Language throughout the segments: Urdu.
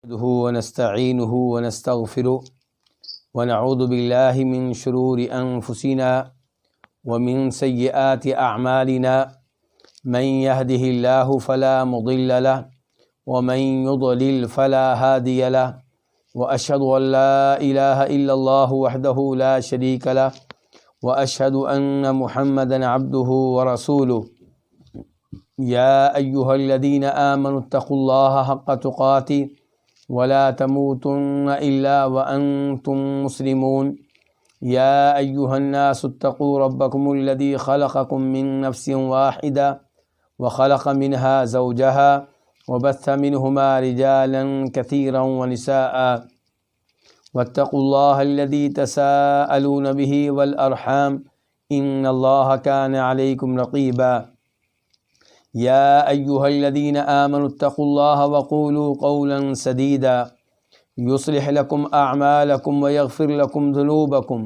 نحمده ونستعينه ونستغفره ونعوذ بالله من شرور أنفسنا ومن سيئات أعمالنا من يهده الله فلا مضل له ومن يضلل فلا هادي له وأشهد أن لا إله إلا الله وحده لا شريك له وأشهد أن محمدا عبده ورسوله يا أيها الذين آمنوا اتقوا الله حق تقاته ولا تموتن إلا وأنتم مسلمون يا أيها الناس اتقوا ربكم الذي خلقكم من نفس واحدة وخلق منها زوجها وبث منهما رجالا كثيرا ونساء واتقوا الله الذي تساءلون به والأرحام إن الله كان عليكم رقيبا يا أيها الذين آمنوا اتقوا الله وقولوا قولا سديدا يصلح لكم أعمالكم ويغفر لكم ذنوبكم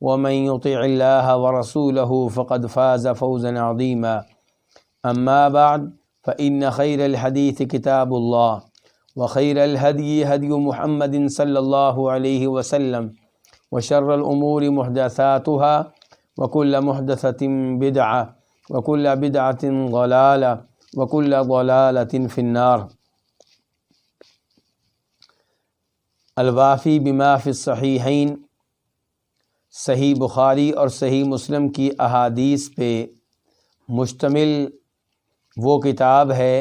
ومن يطع الله ورسوله فقد فاز فوزا عظيما أما بعد فإن خير الحديث كتاب الله وخير الهدي هدي محمد صلى الله عليه وسلم وشر الأمور محدثاتها وكل محدثة بدعة وكل بدعة ضلالة وكل ضلالة في النار۔ الوافی بما فی الصحیحین، صحیح بخاری اور صحیح مسلم کی احادیث پہ مشتمل وہ کتاب ہے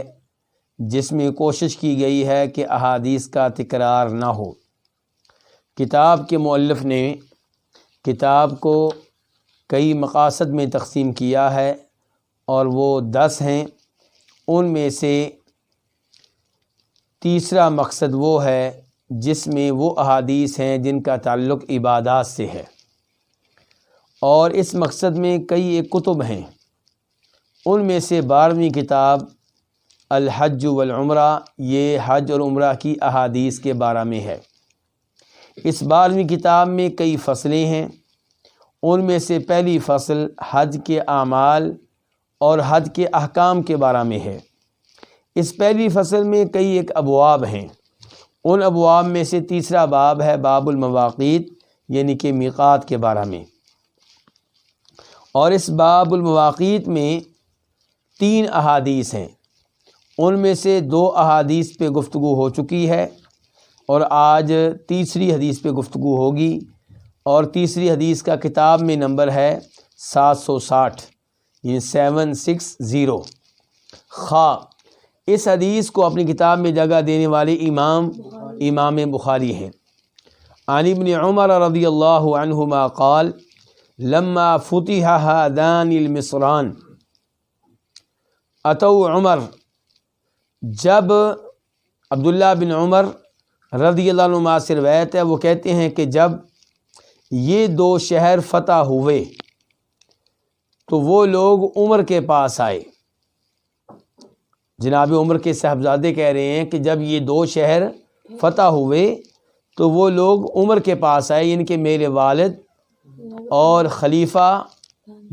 جس میں کوشش کی گئی ہے کہ احادیث کا تکرار نہ ہو۔ کتاب کے مؤلف نے کتاب کو کئی مقاصد میں تقسیم کیا ہے اور وہ 10 ہیں۔ ان میں سے تیسرا مقصد وہ ہے جس میں وہ احادیث ہیں جن کا تعلق عبادات سے ہے، اور اس مقصد میں کئی ایک کتب ہیں۔ ان میں سے 12ویں کتاب الحج والعمرہ، یہ حج اور عمرہ کی احادیث کے بارے میں ہے۔ اس 12ویں کتاب میں کئی فصلیں ہیں۔ ان میں سے پہلی فصل حج کے اعمال اور حج کے احکام کے بارے میں ہے۔ اس پہلی فصل میں کئی ایک ابواب ہیں۔ ان ابواب میں سے تیسرا باب ہے باب المواقیت، یعنی کہ میقات کے بارے میں، اور اس باب المواقیت میں 3 احادیث ہیں۔ ان میں سے 2 احادیث پہ گفتگو ہو چکی ہے اور آج تیسری حدیث پہ گفتگو ہوگی، اور تیسری حدیث کا کتاب میں نمبر ہے 760، یہ 760۔ اس حدیث کو اپنی کتاب میں جگہ دینے والے امام بخاری ہیں۔ عن ابن عمر رضی اللہ عنہما قال لما فتح هذان المصران اتوا عمر، جب عبداللہ بن عمر رضی اللہ عنہما سے روایت ہے، وہ کہتے ہیں کہ جب یہ 2 شہر فتح ہوئے تو وہ لوگ عمر کے پاس آئے۔ جناب عمر کے صاحبزادے کہہ رہے ہیں کہ جب یہ 2 شہر فتح ہوئے تو وہ لوگ عمر کے پاس آئے، یعنی کہ میرے والد اور خلیفہ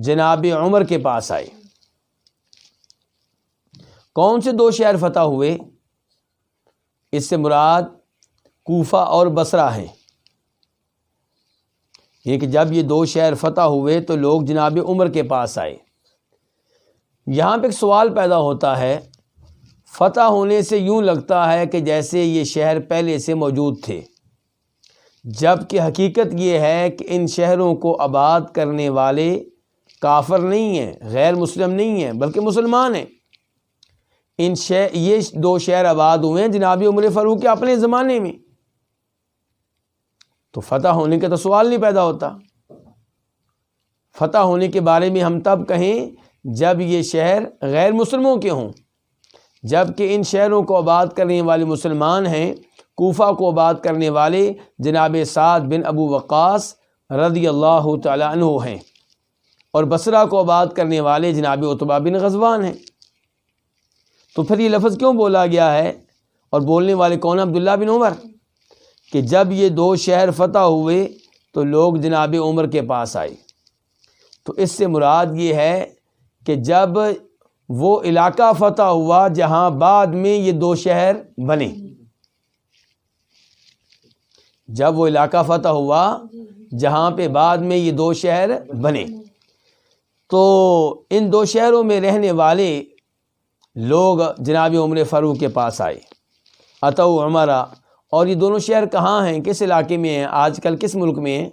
جناب عمر کے پاس آئے۔ کون سے 2 شہر فتح ہوئے؟ اس سے مراد کوفہ اور بصرہ ہیں۔ یہ کہ جب یہ 2 شہر فتح ہوئے تو لوگ جناب عمر کے پاس آئے۔ یہاں پہ ایک سوال پیدا ہوتا ہے، فتح ہونے سے یوں لگتا ہے کہ جیسے یہ شہر پہلے سے موجود تھے، جبکہ حقیقت یہ ہے کہ ان شہروں کو آباد کرنے والے کافر نہیں ہیں، غیر مسلم نہیں ہیں، بلکہ مسلمان ہیں۔ یہ 2 شہر آباد ہوئے ہیں جناب عمر فاروق کے اپنے زمانے میں، تو فتح ہونے کا تو سوال نہیں پیدا ہوتا۔ فتح ہونے کے بارے میں ہم تب کہیں جب یہ شہر غیر مسلموں کے ہوں، جبکہ ان شہروں کو آباد کرنے والے مسلمان ہیں۔ کوفہ کو آباد کرنے والے جناب سعد بن ابو وقاص رضی اللہ تعالی عنہ ہیں، اور بصرہ کو آباد کرنے والے جناب عتبہ بن غزوان ہیں۔ تو پھر یہ لفظ کیوں بولا گیا ہے، اور بولنے والے کون؟ عبداللہ بن عمر، کہ جب یہ 2 شہر فتح ہوئے تو لوگ جناب عمر کے پاس آئے۔ تو اس سے مراد یہ ہے کہ جب وہ علاقہ فتح ہوا جہاں بعد میں یہ 2 شہر بنے، جب وہ علاقہ فتح ہوا جہاں پہ بعد میں یہ 2 شہر بنے، تو ان 2 شہروں میں رہنے والے لوگ جناب عمر فاروق کے پاس آئے، اتو عمرہ، اور یہ دونوں شہر کہاں ہیں، کس علاقے میں ہیں، آج کل کس ملک میں ہیں؟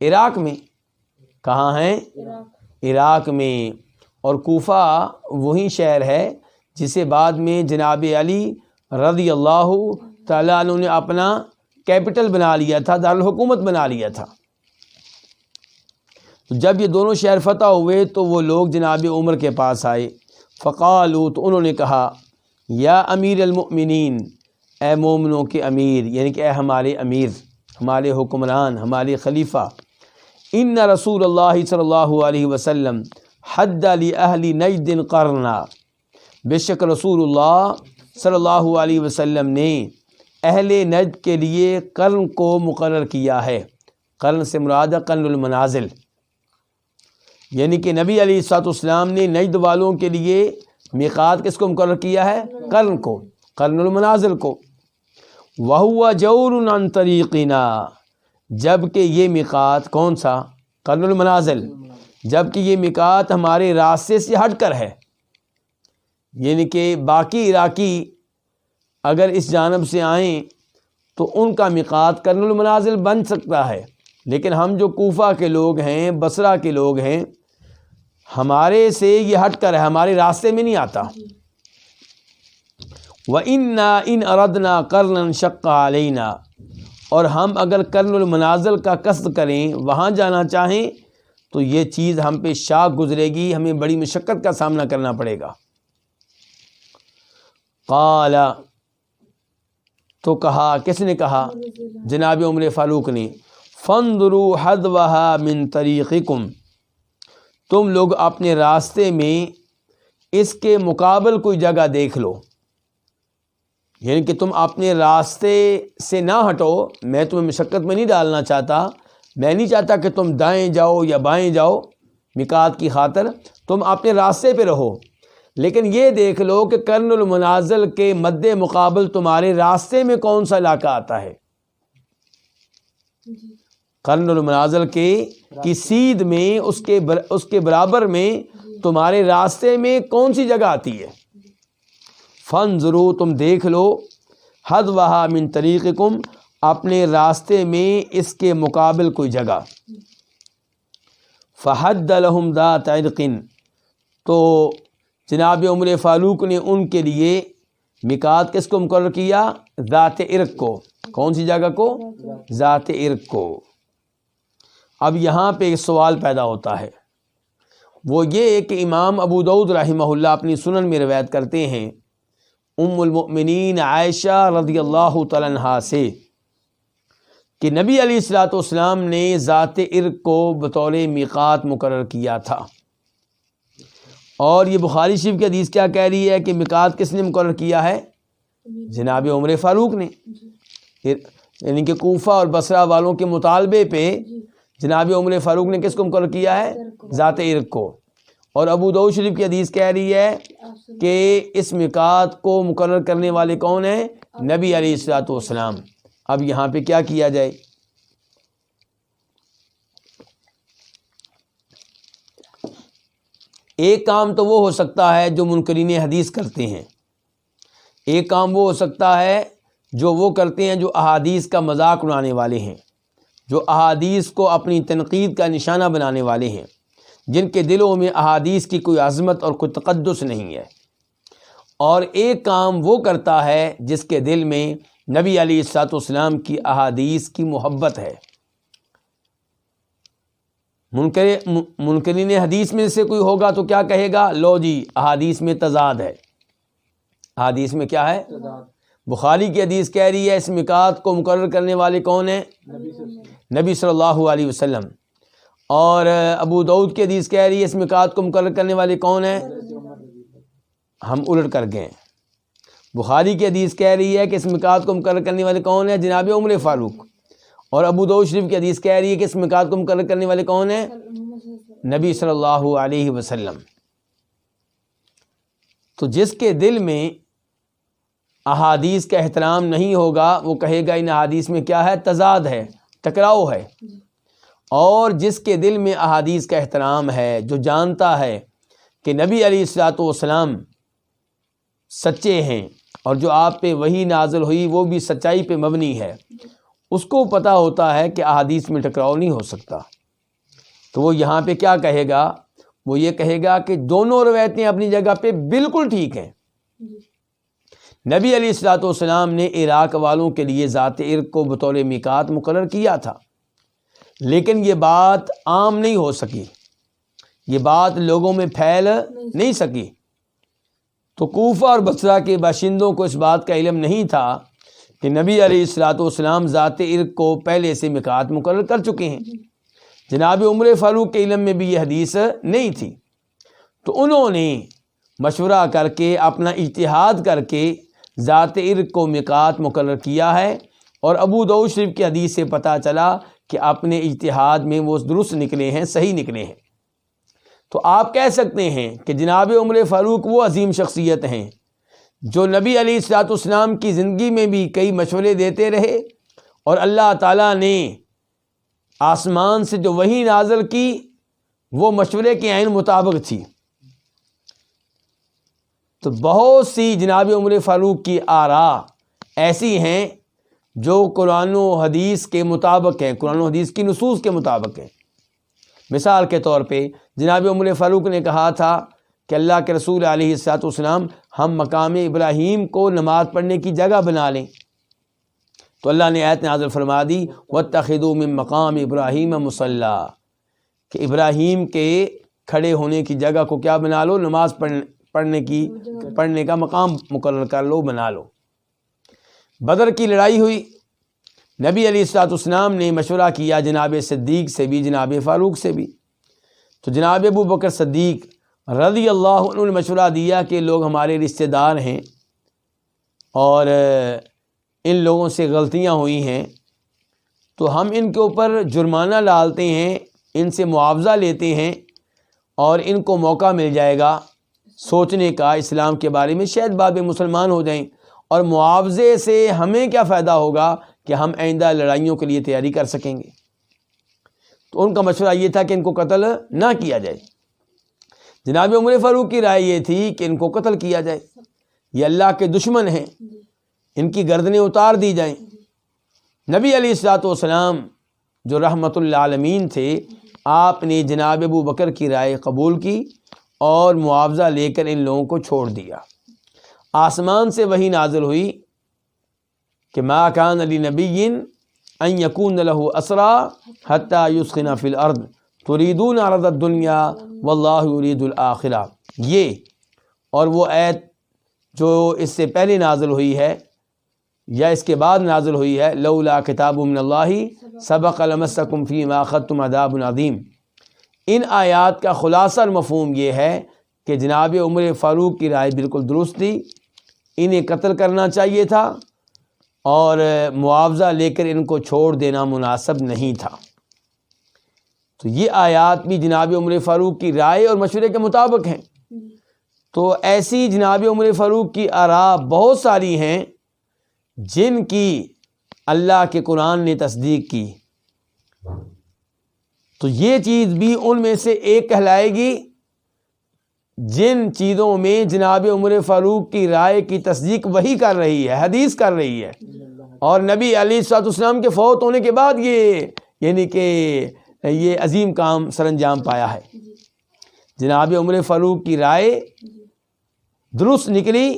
عراق میں۔ کہاں ہیں؟ عراق میں۔ اور کوفہ وہی شہر ہے جسے بعد میں جناب علی رضی اللہ تعالیٰ عنہ نے اپنا کیپٹل بنا لیا تھا، دارالحکومت بنا لیا تھا۔ تو جب یہ دونوں شہر فتح ہوئے تو وہ لوگ جناب عمر کے پاس آئے، فقالوا، تو انہوں نے کہا، یا امیر المؤمنین، اے مومنوں کے امیر، یعنی کہ اے ہمارے امیر، ہمارے حکمران، ہمارے خلیفہ، ان رسول اللہ صلی اللہ علیہ وسلم حد لأہل نجد قرنا، بے شک رسول اللہ صلی اللہ علیہ وسلم نے اہل نجد کے لیے قرن کو مقرر کیا ہے۔ قرن سے مراد قرن المنازل، یعنی کہ نبی علیہ الصلوۃ والسلام نے نجد والوں کے لیے میقات کس کو مقرر کیا ہے؟ قرن کو، قرن المنازل کو۔ وَهُوَ جَوْرٌ عَنْ طَرِيقِنَا، جبکہ یہ میقات کون سا؟ قرن المنازل، جبکہ یہ میقات ہمارے راستے سے ہٹ کر ہے، یعنی کہ باقی عراقی اگر اس جانب سے آئیں تو ان کا میقات قرن المنازل بن سکتا ہے، لیکن ہم جو کوفہ کے لوگ ہیں، بصرہ کے لوگ ہیں، ہمارے سے یہ ہٹ کر ہے، ہمارے راستے میں نہیں آتا۔ وَإِنَّا إِنْ أَرَدْنَا قَرْنًا شَقَّ عَلَيْنَا، اور ہم اگر قرن المنازل کا قصد کریں، وہاں جانا چاہیں، تو یہ چیز ہم پہ شاق گزرے گی، ہمیں بڑی مشقت کا سامنا کرنا پڑے گا۔ قال، تو کہا، کس نے کہا؟ جناب عمر فاروق نے، فانظروا حذوها من طریقکم، تم لوگ اپنے راستے میں اس کے مقابل کوئی جگہ دیکھ لو، یعنی کہ تم اپنے راستے سے نہ ہٹو، میں تمہیں مشقت میں نہیں ڈالنا چاہتا، میں نہیں چاہتا کہ تم دائیں جاؤ یا بائیں جاؤ میقات کی خاطر، تم اپنے راستے پہ رہو، لیکن یہ دیکھ لو کہ قرن المنازل کے مد مقابل تمہارے راستے میں کون سا علاقہ آتا ہے۔ قرن المنازل کی سیدھ میں، اس کے برابر میں تمہارے راستے میں کون سی جگہ آتی ہے۔ فانظروا، تم دیکھ لو، حذوها من طریقکم، اپنے راستے میں اس کے مقابل کوئی جگہ۔ فحد لهم ذات عرق، تو جناب عمر فاروق نے ان کے لیے میقات کس کو مقرر کیا؟ ذات عرق کو۔ کون سی جگہ کو؟ ذات عرق کو۔ اب یہاں پہ ایک سوال پیدا ہوتا ہے، وہ یہ کہ امام ابو داؤد رحمہ اللہ اپنی سنن میں روایت کرتے ہیں ام المؤمنین عائشہ رضی اللہ تعالیٰ عنہا سے کہ نبی علیہ الصلوۃ والسلام نے ذات عرق کو بطور میقات مقرر کیا تھا، اور یہ بخاری شریف کی حدیث کیا کہہ رہی ہے کہ میقات کس نے مقرر کیا ہے؟ جناب عمر فاروق نے، یعنی کہ کوفہ اور بصرہ والوں کے مطالبے پہ جناب عمر فاروق نے کس کو مقرر کیا ہے؟ ذات عرق کو۔ اور ابو داؤد شریف کی حدیث کہہ رہی ہے کہ اس میقات کو مقرر کرنے والے کون ہیں؟ نبی علیہ الصلوۃ والسلام۔ اب یہاں پہ کیا کیا جائے؟ ایک کام تو وہ ہو سکتا ہے جو منکرین حدیث کرتے ہیں، ایک کام وہ ہو سکتا ہے جو وہ کرتے ہیں جو احادیث کا مذاق اڑانے والے ہیں، جو احادیث کو اپنی تنقید کا نشانہ بنانے والے ہیں، جن کے دلوں میں احادیث کی کوئی عظمت اور کوئی تقدس نہیں ہے۔ اور ایک کام وہ کرتا ہے جس کے دل میں نبی علیہ الصلوۃ والسلام کی احادیث کی محبت ہے۔ منکرین حدیث میں سے کوئی ہوگا تو کیا کہے گا؟ لو جی، احادیث میں تضاد ہے۔ احادیث میں کیا ہے؟ بخاری کی حدیث کہہ رہی ہے اس میقات کو مقرر کرنے والے کون ہیں؟ نبی صلی اللہ علیہ وسلم۔ اور ابو داؤد کی حدیث کہہ رہی ہے اس میقات کو مقرر کرنے والے کون ہیں؟ ہم الٹ کر گئے، بخاری کی حدیث کہہ رہی ہے کہ اس میقات کو مقرر کرنے والے کون ہیں؟ جناب عمر فاروق۔ اور ابو داؤد شریف کی حدیث کہہ رہی ہے کہ اس میقات کو مقرر کرنے والے کون ہیں؟ نبی صلی اللہ علیہ وسلم۔ تو جس کے دل میں احادیث کا احترام نہیں ہوگا، وہ کہے گا ان احادیث میں کیا ہے؟ تضاد ہے، ٹکراؤ ہے۔ اور جس کے دل میں احادیث کا احترام ہے، جو جانتا ہے کہ نبی علیہ الصلوۃ والسلام سچے ہیں اور جو آپ پہ وحی نازل ہوئی وہ بھی سچائی پہ مبنی ہے، اس کو پتہ ہوتا ہے کہ احادیث میں ٹکراؤ نہیں ہو سکتا، تو وہ یہاں پہ کیا کہے گا؟ وہ یہ کہے گا کہ دونوں روایتیں اپنی جگہ پہ بالکل ٹھیک ہیں۔ نبی علیہ الصلوۃ والسلام نے عراق والوں کے لیے ذات عرق کو بطور میقات مقرر کیا تھا، لیکن یہ بات عام نہیں ہو سکی، یہ بات لوگوں میں پھیل نہیں سکی۔ تو کوفہ اور بصرہ کے باشندوں کو اس بات کا علم نہیں تھا کہ نبی علیہ الصلوۃ والسلام ذات عرق کو پہلے سے میقات مقرر کر چکے ہیں۔ جناب عمر فاروق کے علم میں بھی یہ حدیث نہیں تھی، تو انہوں نے مشورہ کر کے اپنا اجتہاد کر کے ذات عرق کو میقات مقرر کیا ہے، اور ابو داؤد شریف کی حدیث سے پتہ چلا کہ اپنے اجتہاد میں وہ درست نکلے ہیں، صحیح نکلے ہیں۔ تو آپ کہہ سکتے ہیں کہ جناب عمر فاروق وہ عظیم شخصیت ہیں جو نبی علیہ الصلوۃ والسلام کی زندگی میں بھی کئی مشورے دیتے رہے، اور اللہ تعالیٰ نے آسمان سے جو وحی نازل کی وہ مشورے کے عین مطابق تھی۔ تو بہت سی جناب عمر فاروق کی آراء ایسی ہیں جو قرآن و حدیث کے مطابق ہیں، قرآن و حدیث کی نصوص کے مطابق ہیں۔ مثال کے طور پہ جناب عمر فاروق نے کہا تھا کہ اللہ کے رسول علیہ الصلوۃ والسلام ہم مقام ابراہیم کو نماز پڑھنے کی جگہ بنا لیں، تو اللہ نے آیت نازل فرما دی وَاتَّخِذُوا مِن مَقَامِ إِبْرَاهِيمَ مُصَلًّى، کہ ابراہیم کے کھڑے ہونے کی جگہ کو کیا بنا لو؟ نماز پڑھنے کا مقام مقرر کر لو، بنا لو۔ بدر کی لڑائی ہوئی، نبی علیہ الصلوۃ والسلام نے مشورہ کیا جناب صدیق سے بھی، جناب فاروق سے بھی۔ تو جناب ابو بکر صدیق رضی اللہ عنہ نے مشورہ دیا کہ لوگ ہمارے رشتہ دار ہیں اور ان لوگوں سے غلطیاں ہوئی ہیں، تو ہم ان کے اوپر جرمانہ ڈالتے ہیں، ان سے معاوضہ لیتے ہیں، اور ان کو موقع مل جائے گا سوچنے کا اسلام کے بارے میں، شاید باب مسلمان ہو جائیں، اور معاوضے سے ہمیں کیا فائدہ ہوگا کہ ہم آئندہ لڑائیوں کے لیے تیاری کر سکیں گے۔ تو ان کا مشورہ یہ تھا کہ ان کو قتل نہ کیا جائے۔ جناب عمر فاروق کی رائے یہ تھی کہ ان کو قتل کیا جائے، یہ اللہ کے دشمن ہیں، ان کی گردنیں اتار دی جائیں۔ نبی علیہ الصلوۃ والسلام جو رحمت للعالمین تھے، آپ نے جناب ابو بکر کی رائے قبول کی اور معاوضہ لے کر ان لوگوں کو چھوڑ دیا۔ آسمان سے وحی نازل ہوئی کہ ما کان لنبی ان یکون لہ اسرا حتی یسخن فی الارض تریدون عرض الدنیا واللہ یرید الآخرہ۔ یہ اور وہ آیت جو اس سے پہلے نازل ہوئی ہے یا اس کے بعد نازل ہوئی ہے، لولا کتاب من اللہ سبق لمسکم فیما اخذتم عذاب عظیم، ان آیات کا خلاصہ اور مفہوم یہ ہے کہ جناب عمر فاروق کی رائے بالکل درست تھی، انہیں قتل کرنا چاہیے تھا اور معاوضہ لے کر ان کو چھوڑ دینا مناسب نہیں تھا۔ تو یہ آیات بھی جناب عمر فاروق کی رائے اور مشورے کے مطابق ہیں۔ تو ایسی جناب عمر فاروق کی آراء بہت ساری ہیں جن کی اللہ کے قرآن نے تصدیق کی، تو یہ چیز بھی ان میں سے ایک کہلائے گی جن چیزوں میں جناب عمر فاروق کی رائے کی تصدیق وہی کر رہی ہے، حدیث کر رہی ہے، اور نبی علیہ الصلوۃ والسلام کے فوت ہونے کے بعد یہ یعنی کہ یہ عظیم کام سر انجام پایا ہے۔ جناب عمر فاروق کی رائے درست نکلی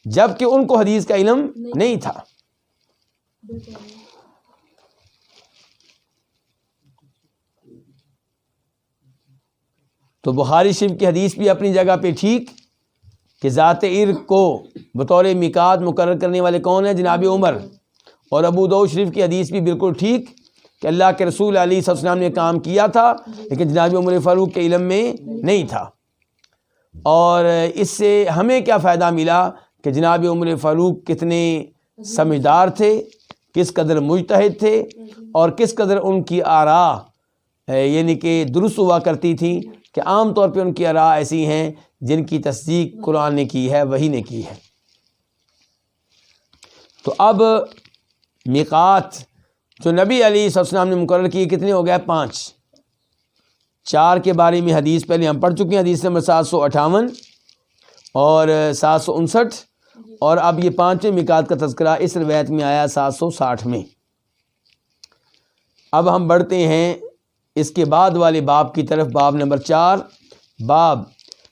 جبکہ ان کو حدیث کا علم نہیں تھا۔ تو بخاری شریف کی حدیث بھی اپنی جگہ پہ ٹھیک کہ ذات عرق کو بطور میقات مقرر کرنے والے کون ہیں؟ جناب عمر۔ اور ابو داؤد شریف کی حدیث بھی بالکل ٹھیک کہ اللہ کے رسول علیہ السلام نے کام کیا تھا لیکن جناب عمر فاروق کے علم میں نہیں تھا۔ اور اس سے ہمیں کیا فائدہ ملا کہ جناب عمر فاروق کتنے سمجھدار تھے، کس قدر مجتہد تھے، اور کس قدر ان کی آراء یعنی کہ درست ہوا کرتی تھی، کہ عام طور پہ ان کی آراء ایسی ہیں جن کی تصدیق قرآن نے کی ہے، وحی نے کی ہے۔ تو اب میقات جو نبی علیہ السلام نے مقرر کی کتنے ہو گئے؟ 5. 4 کے بارے میں حدیث پہلے ہم پڑھ چکے ہیں، حدیث نمبر 758 اور 759، اور اب یہ 5ویں میقات کا تذکرہ اس روایت میں آیا 760 میں۔ اب ہم بڑھتے ہیں اس کے بعد والے باب کی طرف، باب نمبر 4، باب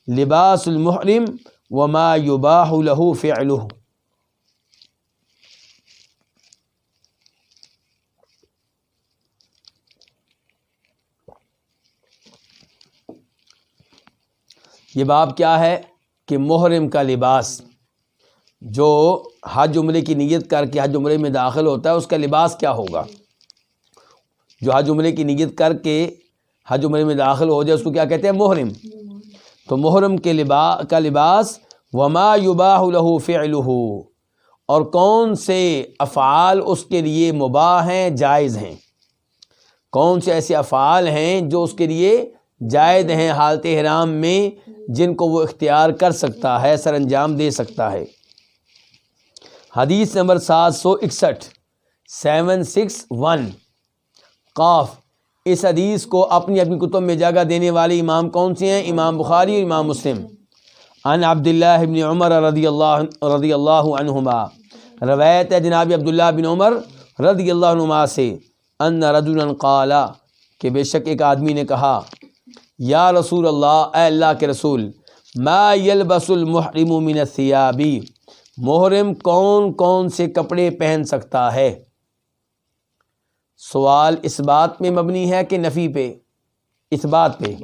لباس المحرم وما یباح له فعلہ۔ یہ باب کیا ہے کہ محرم کا لباس، جو حج عمرے کی نیت کر کے حج عمرے میں داخل ہوتا ہے، اس کا لباس کیا ہوگا؟ جو حج عمرے کی نیت کر کے حج عمرے میں داخل ہو جائے اس کو کیا کہتے ہیں؟ محرم۔ تو محرم کے کا لباس وما یباح له فعلہ، اور کون سے افعال اس کے لیے مباح ہیں، جائز ہیں، کون سے ایسے افعال ہیں جو اس کے لیے جائز ہیں حالت احرام میں، جن کو وہ اختیار کر سکتا ہے، سر انجام دے سکتا ہے۔ حدیث نمبر 761 قاف۔ اس حدیث کو اپنی کتب میں جگہ دینے والے امام کون سے ہیں؟ امام بخاری اور امام مسلم۔ عن عبداللہ بن عمر رضی اللہ عنہما، روایت ہے جناب عبداللہ بن عمر رضی اللہ عنہما سے، ان رجلا قال، کہ بے شک ایک آدمی نے کہا، یا رسول اللہ، اے اللہ کے رسول، ما یلبس المحرم من الثیاب، محرم کون کون سے کپڑے پہن سکتا ہے؟ سوال اس بات میں مبنی ہے کہ نفی پہ؟ اس بات پہ،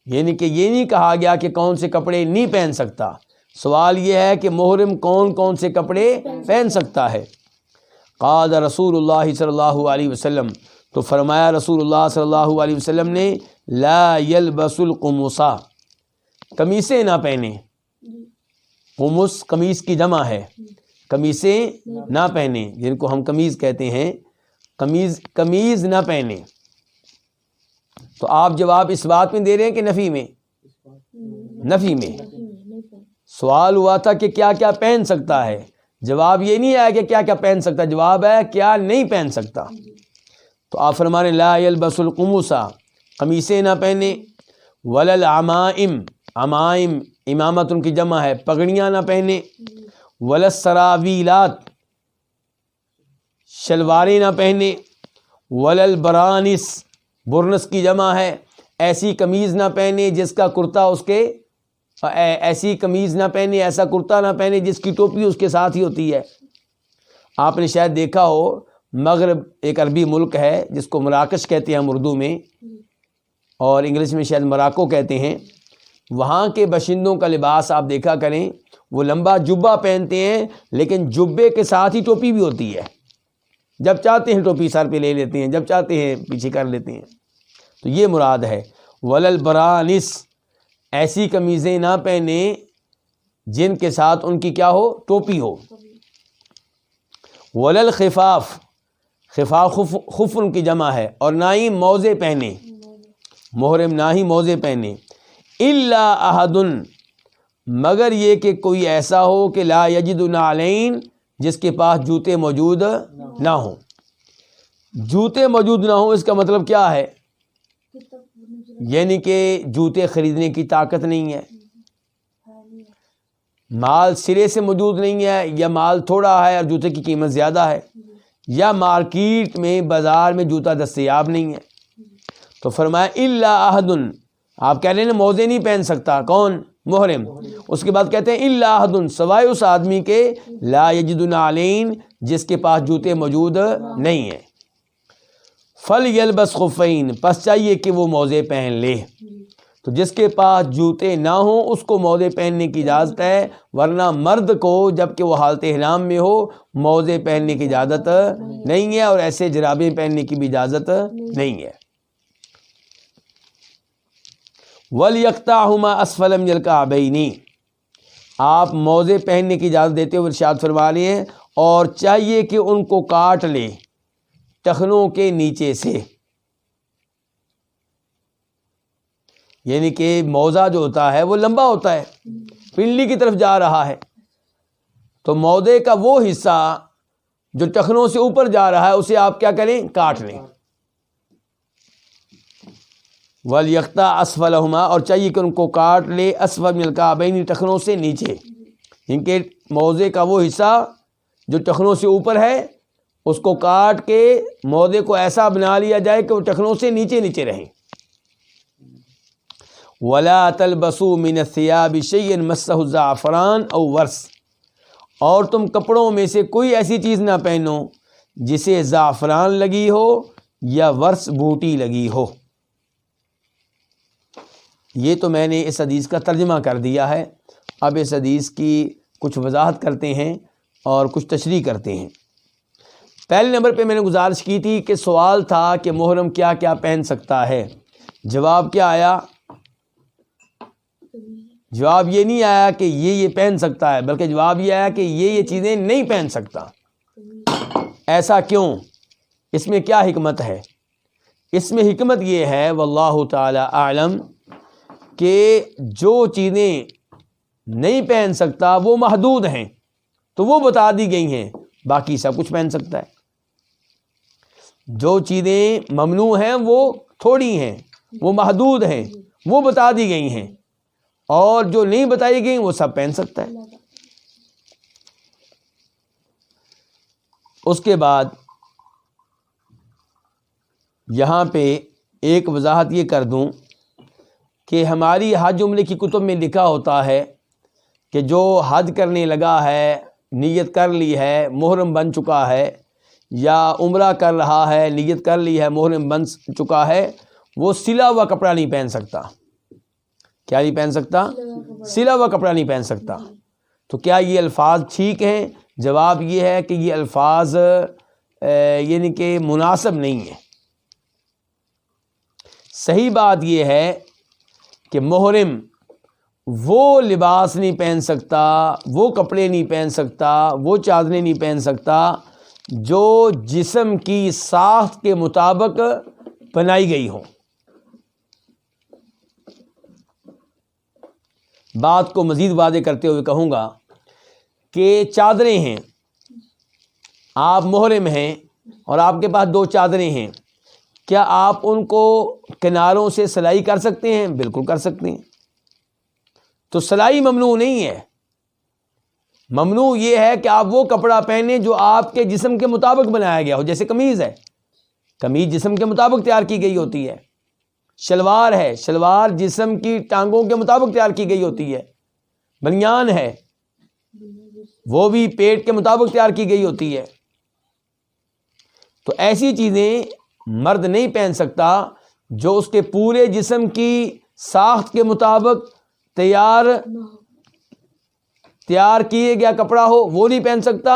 یعنی کہ یہ نہیں کہا گیا کہ کون سے کپڑے نہیں پہن سکتا، سوال یہ ہے کہ محرم کون کون سے کپڑے پہن سکتا ہے۔ قال رسول اللہ صلی اللہ علیہ وسلم، تو فرمایا رسول اللہ صلی اللہ علیہ وسلم نے، لا یلبس القمصا، قمیصیں نہ پہنے۔ قمص قمیص کی جمع ہے، قمیصیں نہ پہنے، جن کو ہم قمیض کہتے ہیں، قمیض نہ پہنے۔ تو آپ جواب اس بات میں دے رہے ہیں کہ نفی میں؟ نفی میں۔ سوال ہوا تھا کہ کیا کیا پہن سکتا ہے، جواب یہ نہیں آیا کہ کیا کیا پہن سکتا، جواب ہے کیا نہیں پہن سکتا۔ تو آپ فرمانے لا یلبس القمصا، قمیصیں نہ پہنے، ولا العمائم، عمائم امامت ان کی جمع ہے، پگڑیاں نہ پہنے، ولا السراویلات، شلواریں نہ پہنے، ولا البرانس، برنس کی جمع ہے، ایسی قمیض نہ پہنے جس کا کرتا اس کے، ایسی قمیض نہ پہنے، ایسا کرتا نہ پہنے جس کی ٹوپی اس کے ساتھ ہی ہوتی ہے۔ آپ نے شاید دیکھا ہو، مغرب ایک عربی ملک ہے جس کو مراکش کہتے ہیں ہم اردو میں، اور انگلش میں شاید مراکو کہتے ہیں، وہاں کے باشندوں کا لباس آپ دیکھا کریں، وہ لمبا جبہ پہنتے ہیں، لیکن جبے کے ساتھ ہی ٹوپی بھی ہوتی ہے، جب چاہتے ہیں ٹوپی سر پہ لے لیتے ہیں، جب چاہتے ہیں پیچھے کر لیتے ہیں۔ تو یہ مراد ہے ولا البرانس، ایسی قمیضیں نہ پہنے جن کے ساتھ ان کی کیا ہو؟ ٹوپی ہو۔ ولا الخفاف، خفاف خف ان کی جمع ہے، اور نہ ہی موزے پہنے، محرم نہ ہی موزے پہنے، الا احد، مگر یہ کہ کوئی ایسا ہو کہ لا یجد نعلین، جس کے پاس جوتے موجود نہ ہوں۔ جوتے موجود نہ ہوں اس کا مطلب کیا ہے؟ یعنی کہ جوتے خریدنے کی طاقت نہیں ہے، مال سرے سے موجود نہیں ہے، یا مال تھوڑا ہے اور جوتے کی قیمت زیادہ ہے، یا مارکیٹ میں بازار میں جوتا دستیاب نہیں ہے۔ تو فرمایا الا احد، آپ کہہ رہے ہیں موزے نہیں پہن سکتا، کون؟ محرم۔ اس کے بعد کہتے ہیں الا احد، سوائے اس آدمی کے لا یجد نعلین، جس کے پاس جوتے موجود نہیں ہیں۔ فلیلبس خفین، پس چاہیے کہ وہ موزے پہن لے۔ تو جس کے پاس جوتے نہ ہوں اس کو موزے پہننے کی اجازت ہے، ورنہ مرد کو جب کہ وہ حالت احرام میں ہو موزے پہننے کی اجازت نہیں ہے، اور ایسے جرابیں پہننے کی بھی اجازت نہیں ہے۔ وَلْيَقْطَعْهُمَا أَسْفَلَ مِنَ الْكَعْبَيْنِ، آپ موزے پہننے کی اجازت دیتے ہوئے ارشاد فرما رہے ہیں، اور چاہیے کہ ان کو کاٹ لے ٹخنوں کے نیچے سے، یعنی کہ موزہ جو ہوتا ہے وہ لمبا ہوتا ہے، پنڈلی کی طرف جا رہا ہے، تو موزے کا وہ حصہ جو ٹخنوں سے اوپر جا رہا ہے اسے آپ کیا کریں؟ کاٹ لیں. وَلْيَقْطَعْ أَسْفَلَهُمَا، اور چاہیے کہ ان کو کاٹ لے اسفل من الکعبین، ٹخنوں سے نیچے. ان کے موضع کا وہ حصہ جو ٹخنوں سے اوپر ہے اس کو کاٹ کے موضع کو ایسا بنا لیا جائے کہ وہ ٹخنوں سے نیچے نیچے رہیں. وَلَا تَلْبَسُوا مِنَ الثِّيَابِ شَيْئًا مَسَّهُ الزَّعْفَرَانُ أَوْ وَرْسٌ، اور تم کپڑوں میں سے کوئی ایسی چیز نہ پہنو جسے زعفران لگی ہو یا ورس بوٹی لگی ہو. یہ تو میں نے اس حدیث کا ترجمہ کر دیا ہے. اب اس حدیث کی کچھ وضاحت کرتے ہیں اور کچھ تشریح کرتے ہیں. پہلے نمبر پہ میں نے گزارش کی تھی کہ سوال تھا کہ محرم کیا کیا پہن سکتا ہے. جواب کیا آیا؟ جواب یہ نہیں آیا کہ یہ پہن سکتا ہے، بلکہ جواب یہ آیا کہ یہ چیزیں نہیں پہن سکتا. ایسا کیوں؟ اس میں کیا حکمت ہے؟ اس میں حکمت یہ ہے واللہ تعالی اعلم کہ جو چیزیں نہیں پہن سکتا وہ محدود ہیں تو وہ بتا دی گئی ہیں، باقی سب کچھ پہن سکتا ہے. جو چیزیں ممنوع ہیں وہ تھوڑی ہیں، وہ محدود ہیں، وہ بتا دی گئی ہیں، اور جو نہیں بتائی گئی وہ سب پہن سکتا ہے. اس کے بعد یہاں پہ ایک وضاحت یہ کر دوں کہ ہماری حج عمرے کی کتب میں لکھا ہوتا ہے کہ جو حج کرنے لگا ہے، نیت کر لی ہے، محرم بن چکا ہے، یا عمرہ کر رہا ہے، نیت کر لی ہے، محرم بن چکا ہے، وہ سلا ہوا کپڑا نہیں پہن سکتا. کیا نہیں پہن سکتا؟ سلا ہوا کپڑا نہیں پہن سکتا. تو کیا یہ الفاظ ٹھیک ہیں؟ جواب یہ ہے کہ یہ الفاظ یعنی کہ مناسب نہیں ہے. صحیح بات یہ ہے کہ محرم وہ لباس نہیں پہن سکتا، وہ کپڑے نہیں پہن سکتا، وہ چادریں نہیں پہن سکتا جو جسم کی ساخت کے مطابق بنائی گئی ہوں. بات کو مزید واضح کرتے ہوئے کہوں گا کہ چادریں ہیں، آپ محرم ہیں اور آپ کے پاس 2 چادریں ہیں، کیا آپ ان کو کناروں سے سلائی کر سکتے ہیں؟ بالکل کر سکتے ہیں. تو سلائی ممنوع نہیں ہے. ممنوع یہ ہے کہ آپ وہ کپڑا پہنیں جو آپ کے جسم کے مطابق بنایا گیا ہو. جیسے قمیض ہے، قمیض جسم کے مطابق تیار کی گئی ہوتی ہے. شلوار ہے، شلوار جسم کی ٹانگوں کے مطابق تیار کی گئی ہوتی ہے. بنیان ہے، وہ بھی پیٹ کے مطابق تیار کی گئی ہوتی ہے. تو ایسی چیزیں مرد نہیں پہن سکتا جو اس کے پورے جسم کی ساخت کے مطابق تیار کیے گیا کپڑا ہو، وہ نہیں پہن سکتا.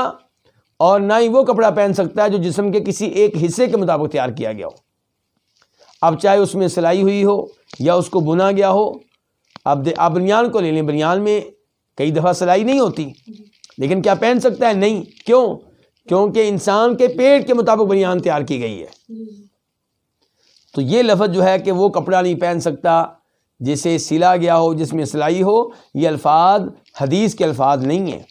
اور نہ ہی وہ کپڑا پہن سکتا ہے جو جسم کے کسی ایک حصے کے مطابق تیار کیا گیا ہو. اب چاہے اس میں سلائی ہوئی ہو یا اس کو بنا گیا ہو. اب آپ بنیان کو لے لیں، بنیان میں کئی دفعہ سلائی نہیں ہوتی، لیکن کیا پہن سکتا ہے؟ نہیں. کیوں؟ کیونکہ انسان کے پیٹ کے مطابق بنیان تیار کی گئی ہے. تو یہ لفظ جو ہے کہ وہ کپڑا نہیں پہن سکتا جسے سلا گیا ہو، جس میں سلائی ہو، یہ الفاظ حدیث کے الفاظ نہیں ہیں.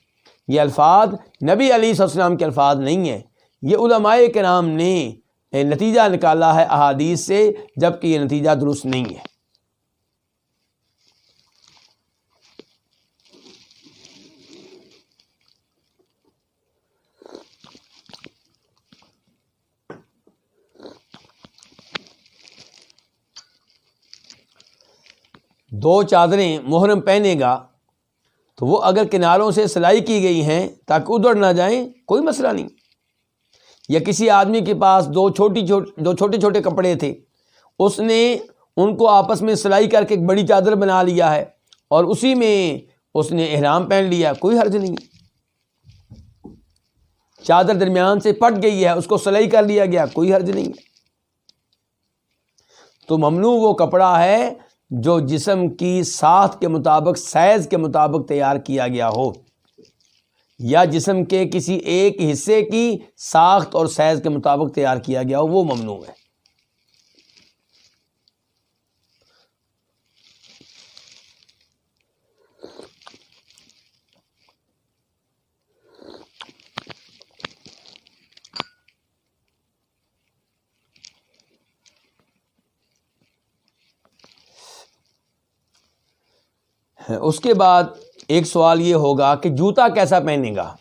یہ الفاظ نبی علیہ السلام کے الفاظ نہیں ہیں. یہ علماء کرام نے نتیجہ نکالا ہے احادیث سے، جبکہ یہ نتیجہ درست نہیں ہے. دو چادریں محرم پہنے گا تو وہ اگر کناروں سے سلائی کی گئی ہیں تاکہ ادھر نہ جائیں، کوئی مسئلہ نہیں. یا کسی آدمی کے پاس دو چھوٹے چھوٹے کپڑے تھے، اس نے ان کو آپس میں سلائی کر کے ایک بڑی چادر بنا لیا ہے اور اسی میں اس نے احرام پہن لیا، کوئی حرج نہیں. چادر درمیان سے پھٹ گئی ہے، اس کو سلائی کر لیا گیا، کوئی حرج نہیں. تو ممنوع وہ کپڑا ہے جو جسم کی ساخت کے مطابق، سائز کے مطابق تیار کیا گیا ہو، یا جسم کے کسی ایک حصے کی ساخت اور سائز کے مطابق تیار کیا گیا ہو، وہ ممنوع ہے. اس کے بعد ایک سوال یہ ہوگا کہ جوتا کیسا پہنے گا؟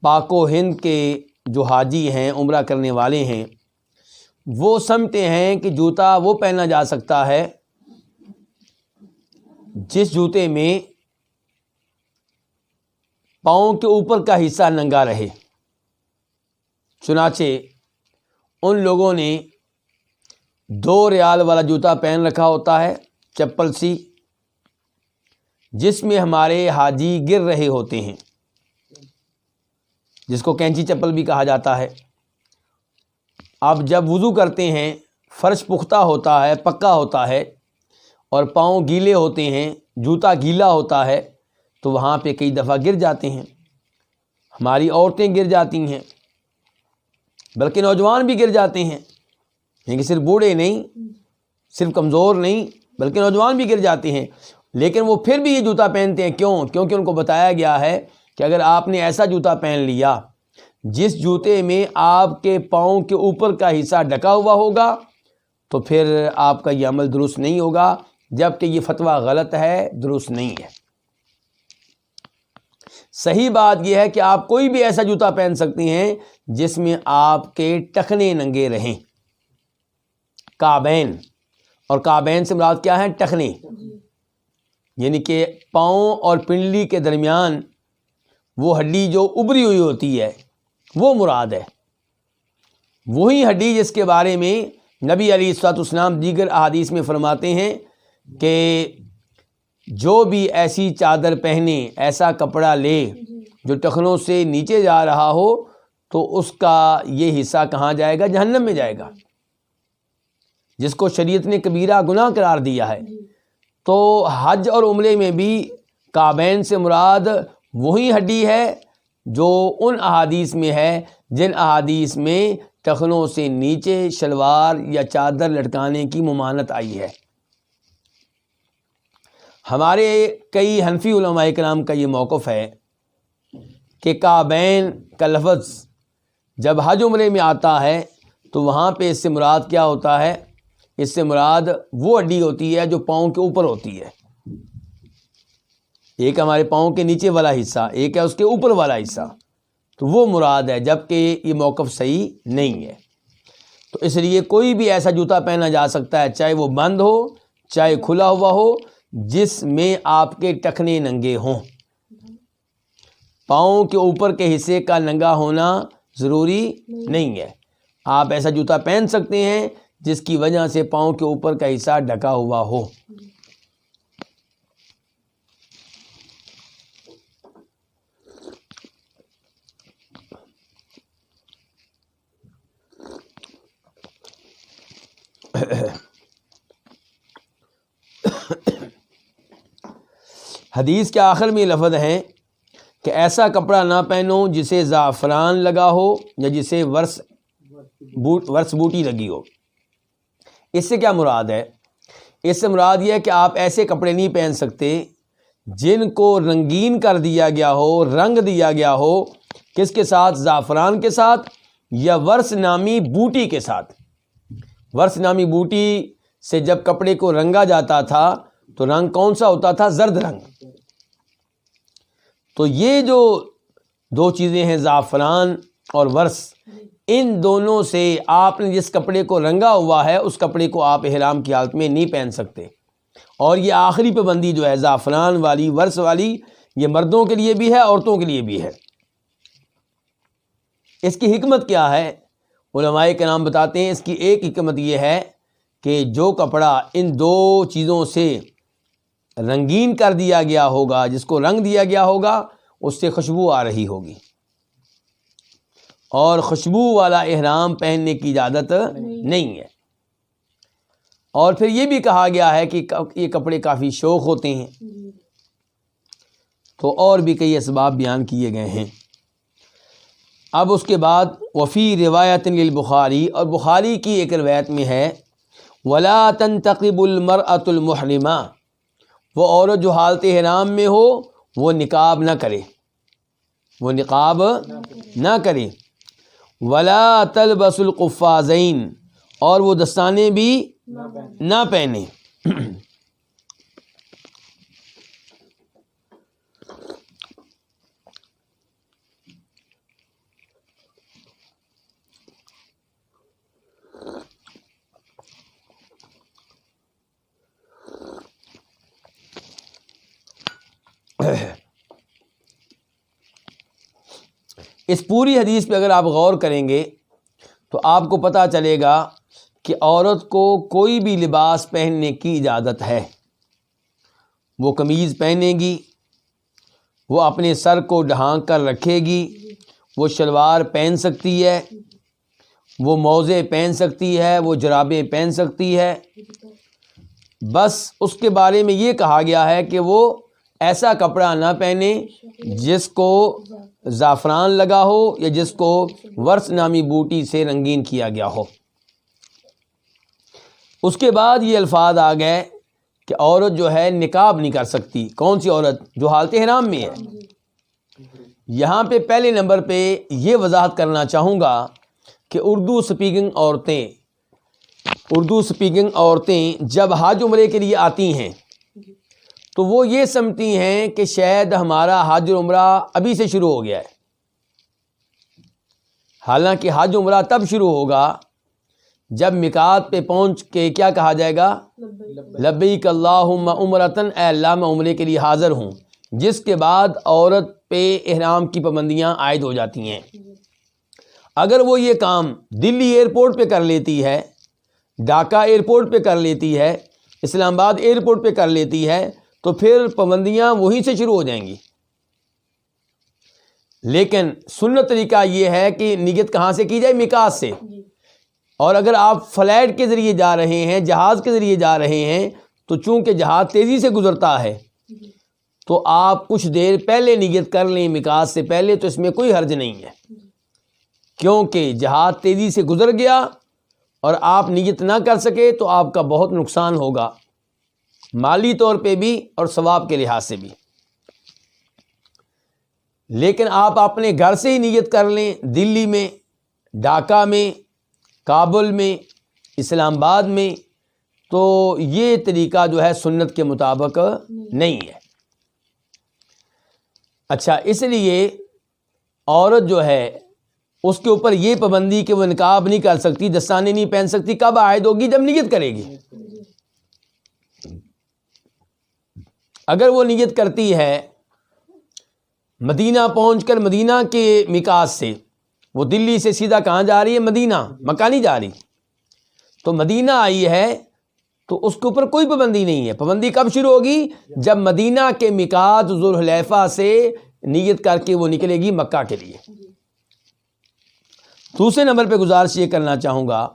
پاک و ہند کے جو حاجی ہیں، عمرہ کرنے والے ہیں، وہ سمجھتے ہیں کہ جوتا وہ پہنا جا سکتا ہے جس جوتے میں پاؤں کے اوپر کا حصہ ننگا رہے۔ چنانچہ ان لوگوں نے 2 ریال والا جوتا پہن رکھا ہوتا ہے، چپل سی، جس میں ہمارے حاجی گر رہے ہوتے ہیں، جس کو کینچی چپل بھی کہا جاتا ہے۔ اب جب وضو کرتے ہیں، فرش پختہ ہوتا ہے، پکا ہوتا ہے، اور پاؤں گیلے ہوتے ہیں، جوتا گیلا ہوتا ہے، تو وہاں پہ کئی دفعہ گر جاتے ہیں۔ ہماری عورتیں گر جاتی ہیں، بلکہ نوجوان بھی گر جاتے ہیں، یعنی کہ صرف بوڑھے نہیں، صرف کمزور نہیں، بلکہ نوجوان بھی گر جاتے ہیں۔ لیکن وہ پھر بھی یہ جوتا پہنتے ہیں، کیوں؟ کیونکہ ان کو بتایا گیا ہے کہ اگر آپ نے ایسا جوتا پہن لیا جس جوتے میں آپ کے پاؤں کے اوپر کا حصہ ڈھکا ہوا ہوگا، تو پھر آپ کا یہ عمل درست نہیں ہوگا، جبکہ یہ فتویٰ غلط ہے، درست نہیں ہے۔ صحیح بات یہ ہے کہ آپ کوئی بھی ایسا جوتا پہن سکتے ہیں جس میں آپ کے ٹخنے ننگے رہیں، کعبین، اور کعبین سے مراد کیا ہے؟ ٹخنے، یعنی کہ پاؤں اور پنڈلی کے درمیان وہ ہڈی جو ابری ہوئی ہوتی ہے، وہ مراد ہے۔ وہی ہڈی جس کے بارے میں نبی علیہ الصلوۃ والسلام دیگر احادیث میں فرماتے ہیں کہ جو بھی ایسی چادر پہنے، ایسا کپڑا لے جو ٹخنوں سے نیچے جا رہا ہو، تو اس کا یہ حصہ کہاں جائے گا؟ جہنم میں جائے گا، جس کو شریعت نے کبیرہ گناہ قرار دیا ہے۔ تو حج اور عمرے میں بھی کعبین سے مراد وہی ہڈی ہے جو ان احادیث میں ہے جن احادیث میں ٹخنوں سے نیچے شلوار یا چادر لٹکانے کی ممانعت آئی ہے۔ ہمارے کئی حنفی علماء کرام کا یہ موقف ہے کہ کعبین کا لفظ جب حج عمرے میں آتا ہے تو وہاں پہ اس سے مراد کیا ہوتا ہے؟ اس سے مراد وہ ہڈی ہوتی ہے جو پاؤں کے اوپر ہوتی ہے۔ ایک ہمارے پاؤں کے نیچے والا حصہ، ایک ہے اس کے اوپر والا حصہ، تو وہ مراد ہے، جبکہ یہ موقف صحیح نہیں ہے۔ تو اس لیے کوئی بھی ایسا جوتا پہنا جا سکتا ہے، چاہے وہ بند ہو، چاہے کھلا ہوا ہو، جس میں آپ کے ٹخنے ننگے ہوں۔ پاؤں کے اوپر کے حصے کا ننگا ہونا ضروری نہیں ہے۔ آپ ایسا جوتا پہن سکتے ہیں جس کی وجہ سے پاؤں کے اوپر کا حصہ ڈھکا ہوا ہو۔ حدیث کے آخر میں لفظ ہیں کہ ایسا کپڑا نہ پہنو جسے زعفران لگا ہو یا جسے ورس بوٹی لگی ہو۔ اس سے کیا مراد ہے؟ اس سے مراد یہ ہے کہ آپ ایسے کپڑے نہیں پہن سکتے جن کو رنگین کر دیا گیا ہو، رنگ دیا گیا ہو، کس کے ساتھ؟ زعفران کے ساتھ یا ورس نامی بوٹی کے ساتھ۔ ورس نامی بوٹی سے جب کپڑے کو رنگا جاتا تھا تو رنگ کون سا ہوتا تھا؟ زرد رنگ۔ تو یہ جو 2 چیزیں ہیں، زعفران اور ورس، ان دونوں سے آپ نے جس کپڑے کو رنگا ہوا ہے اس کپڑے کو آپ احرام کی حالت میں نہیں پہن سکتے۔ اور یہ آخری پابندی جو ہے زعفران والی، ورس والی، یہ مردوں کے لیے بھی ہے، عورتوں کے لیے بھی ہے۔ اس کی حکمت کیا ہے؟ علماء کرام بتاتے ہیں اس کی ایک حکمت یہ ہے کہ جو کپڑا ان 2 چیزوں سے رنگین کر دیا گیا ہوگا، جس کو رنگ دیا گیا ہوگا، اس سے خوشبو آ رہی ہوگی، اور خوشبو والا احرام پہننے کی اجازت نہیں ہے۔ اور پھر یہ بھی کہا گیا ہے کہ یہ کپڑے کافی شوخ ہوتے ہیں، تو اور بھی کئی اسباب بیان کیے گئے ہیں۔ اب اس کے بعد وفی روایت للبخاری، اور بخاری کی ایک روایت میں ہے ولا تنتقب المرأة المحرمہ، وہ عورت جو حالت احرام میں ہو وہ نقاب نہ کرے، وہ نقاب نہ کرے۔ ولا تلبس القفازین، اور وہ دستانے بھی نہ پہنے۔ اس پوری حدیث پہ اگر آپ غور کریں گے تو آپ کو پتہ چلے گا کہ عورت کو کوئی بھی لباس پہننے کی اجازت ہے. وہ قمیض پہنے گی، وہ اپنے سر کو ڈھانک کر رکھے گی، وہ شلوار پہن سکتی ہے، وہ موزے پہن سکتی ہے، وہ جرابیں پہن سکتی ہے. بس اس کے بارے میں یہ کہا گیا ہے کہ وہ ایسا کپڑا نہ پہنے جس کو زعفران لگا ہو یا جس کو ورس نامی بوٹی سے رنگین کیا گیا ہو. اس کے بعد یہ الفاظ آ گئے کہ عورت جو ہے نقاب نہیں کر سکتی. کون سی عورت؟ جو حالت احرام میں ہے. یہاں پہ پہلے نمبر پہ یہ وضاحت کرنا چاہوں گا کہ اردو سپیکنگ عورتیں جب حج عمرے کے لیے آتی ہیں تو وہ یہ سمجھتی ہیں کہ شاید ہمارا حج عمرہ ابھی سے شروع ہو گیا ہے، حالانکہ حج عمرہ تب شروع ہوگا جب میقات پہ پہنچ کے کیا کہا جائے گا؟ لبیک اللہم عمرتن، اے اللہ میں عمرے کے لیے حاضر ہوں، جس کے بعد عورت پہ احرام کی پابندیاں عائد ہو جاتی ہیں. اگر وہ یہ کام دلی ایئرپورٹ پہ کر لیتی ہے، ڈھاکہ ایئرپورٹ پہ کر لیتی ہے، اسلام آباد ایئرپورٹ پہ کر لیتی ہے تو پھر پابندیاں وہیں سے شروع ہو جائیں گی. لیکن سنت طریقہ یہ ہے کہ نیت کہاں سے کی جائے؟ میقات سے. اور اگر آپ فلائٹ کے ذریعے جا رہے ہیں، جہاز کے ذریعے جا رہے ہیں، تو چونکہ جہاز تیزی سے گزرتا ہے تو آپ کچھ دیر پہلے نیت کر لیں میقات سے پہلے، تو اس میں کوئی حرج نہیں ہے. کیونکہ جہاز تیزی سے گزر گیا اور آپ نیت نہ کر سکے تو آپ کا بہت نقصان ہوگا، مالی طور پہ بھی اور ثواب کے لحاظ سے بھی. لیکن آپ اپنے گھر سے ہی نیت کر لیں، دلی میں، ڈھاکہ میں، کابل میں، اسلام آباد میں، تو یہ طریقہ جو ہے سنت کے مطابق نہیں ہے. اچھا، اس لیے عورت جو ہے اس کے اوپر یہ پابندی کہ وہ نقاب نہیں کر سکتی، دستانے نہیں پہن سکتی، کب عائد ہوگی؟ جب نیت کرے گی. اگر وہ نیت کرتی ہے مدینہ پہنچ کر، مدینہ کے میقات سے، وہ دلی سے سیدھا کہاں جا رہی ہے؟ مدینہ، مکہ نہیں جا رہی، تو مدینہ آئی ہے تو اس کے اوپر کوئی پابندی نہیں ہے. پابندی کب شروع ہوگی؟ جب مدینہ کے میقات ذوالحلیفہ سے نیت کر کے وہ نکلے گی مکہ کے لیے. دوسرے نمبر پہ گزارش یہ کرنا چاہوں گا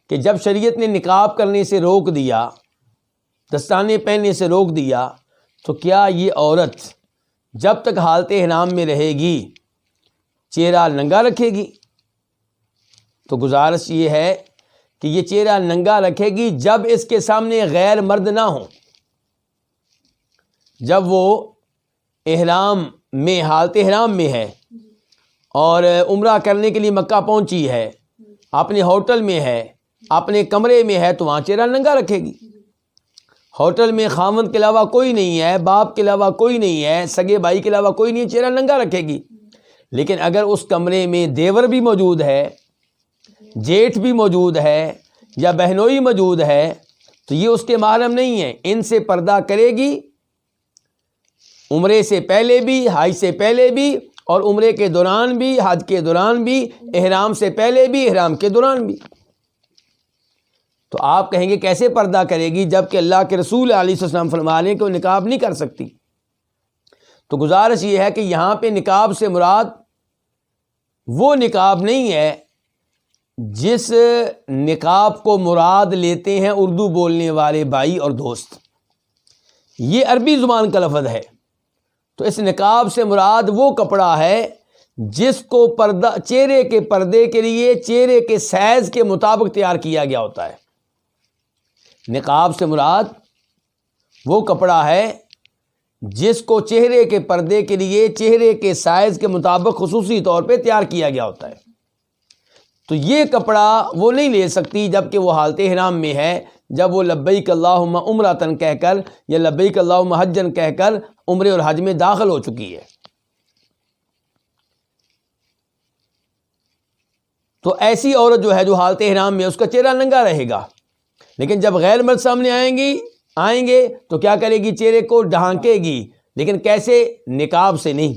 کہ جب شریعت نے نقاب کرنے سے روک دیا، دستانے پہننے سے روک دیا، تو کیا یہ عورت جب تک حالت احرام میں رہے گی چہرہ ننگا رکھے گی؟ تو گزارش یہ ہے کہ یہ چہرہ ننگا رکھے گی جب اس کے سامنے غیر مرد نہ ہوں. جب وہ احرام میں، حالت احرام میں ہے اور عمرہ کرنے کے لیے مکہ پہنچی ہے، اپنے ہوٹل میں ہے، اپنے کمرے میں ہے، تو وہاں چہرہ ننگا رکھے گی. ہوٹل میں خاوند کے علاوہ کوئی نہیں ہے، باپ کے علاوہ کوئی نہیں ہے، سگے بھائی کے علاوہ کوئی نہیں ہے، چہرہ ننگا رکھے گی. لیکن اگر اس کمرے میں دیور بھی موجود ہے، جیٹھ بھی موجود ہے، یا بہنوئی موجود ہے، تو یہ اس کے محرم نہیں ہے. ان سے پردہ کرے گی، عمرے سے پہلے بھی، حج سے پہلے بھی، اور عمرے کے دوران بھی، حج کے دوران بھی، احرام سے پہلے بھی، احرام کے دوران بھی. تو آپ کہیں گے کیسے پردہ کرے گی جبکہ اللہ کے رسول علیہ السلام فرما رہے ہیں کہ وہ نقاب نہیں کر سکتی؟ تو گزارش یہ ہے کہ یہاں پہ نقاب سے مراد وہ نقاب نہیں ہے جس نقاب کو مراد لیتے ہیں اردو بولنے والے بھائی اور دوست. یہ عربی زبان کا لفظ ہے. تو اس نقاب سے مراد وہ کپڑا ہے جس کو پردہ، چہرے کے پردے کے لیے چہرے کے سائز کے مطابق تیار کیا گیا ہوتا ہے. نقاب سے مراد وہ کپڑا ہے جس کو چہرے کے پردے کے لیے چہرے کے سائز کے مطابق خصوصی طور پہ تیار کیا گیا ہوتا ہے. تو یہ کپڑا وہ نہیں لے سکتی جبکہ وہ حالت احرام میں ہے، جب وہ لبیک اللہم عمرتن کہہ کر یا لبیک اللہم حجن کہہ کر عمرے اور حج میں داخل ہو چکی ہے. تو ایسی عورت جو ہے جو حالت احرام میں، اس کا چہرہ ننگا رہے گا. لیکن جب غیر مرد سامنے آئیں گے تو کیا کرے گی؟ چہرے کو ڈھانکے گی. لیکن کیسے؟ نقاب سے نہیں.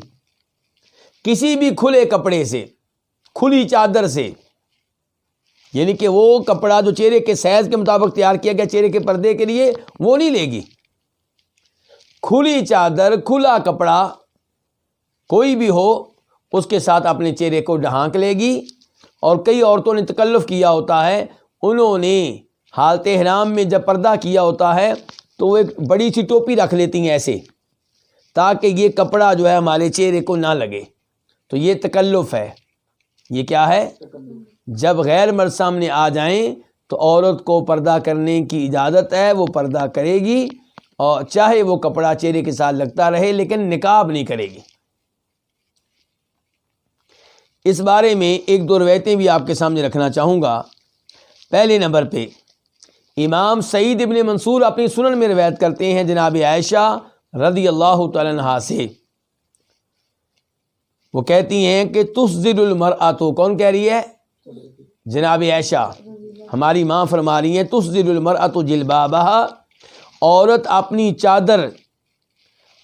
کسی بھی کھلے کپڑے سے، کھلی چادر سے، یعنی کہ وہ کپڑا جو چہرے کے سائز کے مطابق تیار کیا گیا چہرے کے پردے کے لیے، وہ نہیں لے گی۔ کھلی چادر، کھلا کپڑا کوئی بھی ہو، اس کے ساتھ اپنے چہرے کو ڈھانک لے گی۔ اور کئی عورتوں نے تکلف کیا ہوتا ہے، انہوں نے حالت احرام میں جب پردہ کیا ہوتا ہے تو وہ ایک بڑی سی ٹوپی رکھ لیتی ہیں ایسے، تاکہ یہ کپڑا جو ہے ہمارے چہرے کو نہ لگے۔ تو یہ تکلف ہے۔ یہ کیا ہے؟ جب غیر مرد سامنے آ جائیں تو عورت کو پردہ کرنے کی اجازت ہے، وہ پردہ کرے گی، اور چاہے وہ کپڑا چہرے کے ساتھ لگتا رہے، لیکن نقاب نہیں کرے گی۔ اس بارے میں ایک دو روایتیں بھی آپ کے سامنے رکھنا چاہوں گا۔ پہلے نمبر پہ امام سعید ابن منصور اپنی سنن میں روایت کرتے ہیں جناب عائشہ رضی اللہ تعالی عنہا سے، وہ کہتی ہیں کہ تسدل المرأۃ، کون کہہ رہی ہے؟ جناب عائشہ ہماری ماں فرما رہی ہیں تسدل المرأۃ جلبابہا، عورت اپنی چادر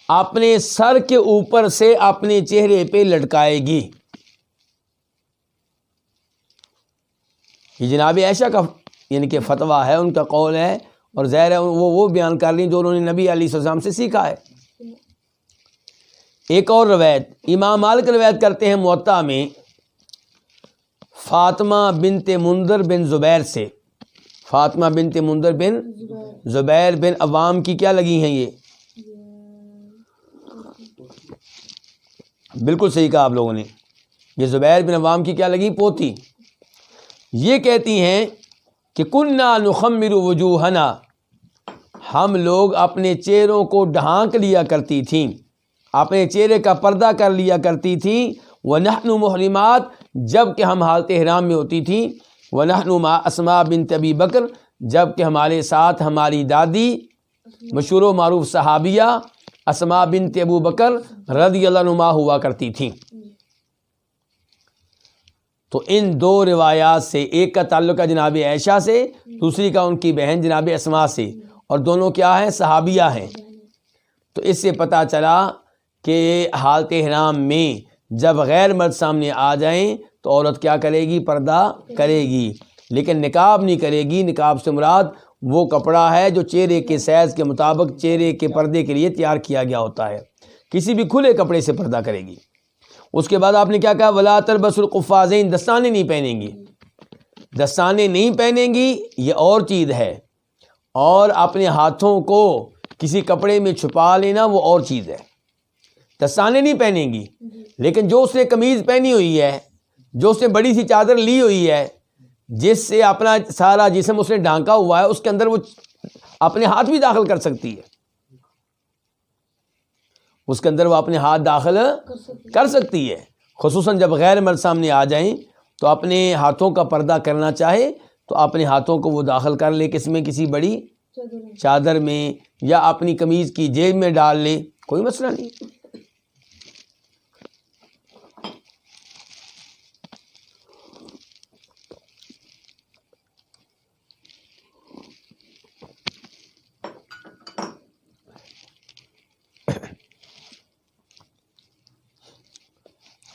اپنے سر کے اوپر سے اپنے چہرے پہ لٹکائے گی۔ یہ جناب عائشہ کا یعنی کہ فتویٰ ہے، ان کا قول ہے، اور ظاہر ہے وہ بیان کر رہی ہیں جو انہوں نے نبی علیہ السلام سے سیکھا ہے۔ ایک اور روایت امام مالک روایت کرتے ہیں موطا میں فاطمہ بنت منذر بن زبیر سے، فاطمہ بنت منذر بن زبیر بن عوام کی کیا لگی ہیں؟ یہ بالکل صحیح کہا آپ لوگوں نے، یہ زبیر بن عوام کی کیا لگی؟ پوتی۔ یہ کہتی ہیں کہ کننا نخمر وجوہنا، ہم لوگ اپنے چہروں کو ڈھانک لیا کرتی تھیں، اپنے چہرے کا پردہ کر لیا کرتی تھیں، ونحن محرمات، جب کہ ہم حالت احرام میں ہوتی تھیں، ونحن مع اسماء بنت ابی بکر، جب کہ ہمارے ساتھ ہماری دادی مشہور و معروف صحابیہ اسماء بنت ابو بکر رضی اللہ عنہا ہوا کرتی تھیں۔ تو ان دو روایات سے ایک کا تعلق ہے جناب عائشہ سے، دوسری کا ان کی بہن جناب اسماء سے، اور دونوں کیا ہیں؟ صحابیہ ہیں۔ تو اس سے پتہ چلا کہ حالت احرام میں جب غیر مرد سامنے آ جائیں تو عورت کیا کرے گی؟ پردہ کرے گی، لیکن نقاب نہیں کرے گی۔ نقاب سے مراد وہ کپڑا ہے جو چہرے کے سائز کے مطابق چہرے کے پردے کے لیے تیار کیا گیا ہوتا ہے، کسی بھی کھلے کپڑے سے پردہ کرے گی۔ اس کے بعد آپ نے کیا کہا؟ ولا تلبس القفازین، دستانے نہیں پہنیں گی، دستانے نہیں پہنیں گی، یہ اور چیز ہے، اور اپنے ہاتھوں کو کسی کپڑے میں چھپا لینا وہ اور چیز ہے۔ دستانے نہیں پہنیں گی، لیکن جو اس نے قمیض پہنی ہوئی ہے، جو اس نے بڑی سی چادر لی ہوئی ہے، جس سے اپنا سارا جسم اس نے ڈھانکا ہوا ہے، اس کے اندر وہ اپنے ہاتھ بھی داخل کر سکتی ہے، اس کے اندر وہ اپنے ہاتھ داخل کر سکتی ہے۔ خصوصاً جب غیر مرد سامنے آ جائیں تو اپنے ہاتھوں کا پردہ کرنا چاہے تو اپنے ہاتھوں کو وہ داخل کر لے، کس میں؟ کسی بڑی چادر میں، یا اپنی قمیض کی جیب میں ڈال لے، کوئی مسئلہ نہیں۔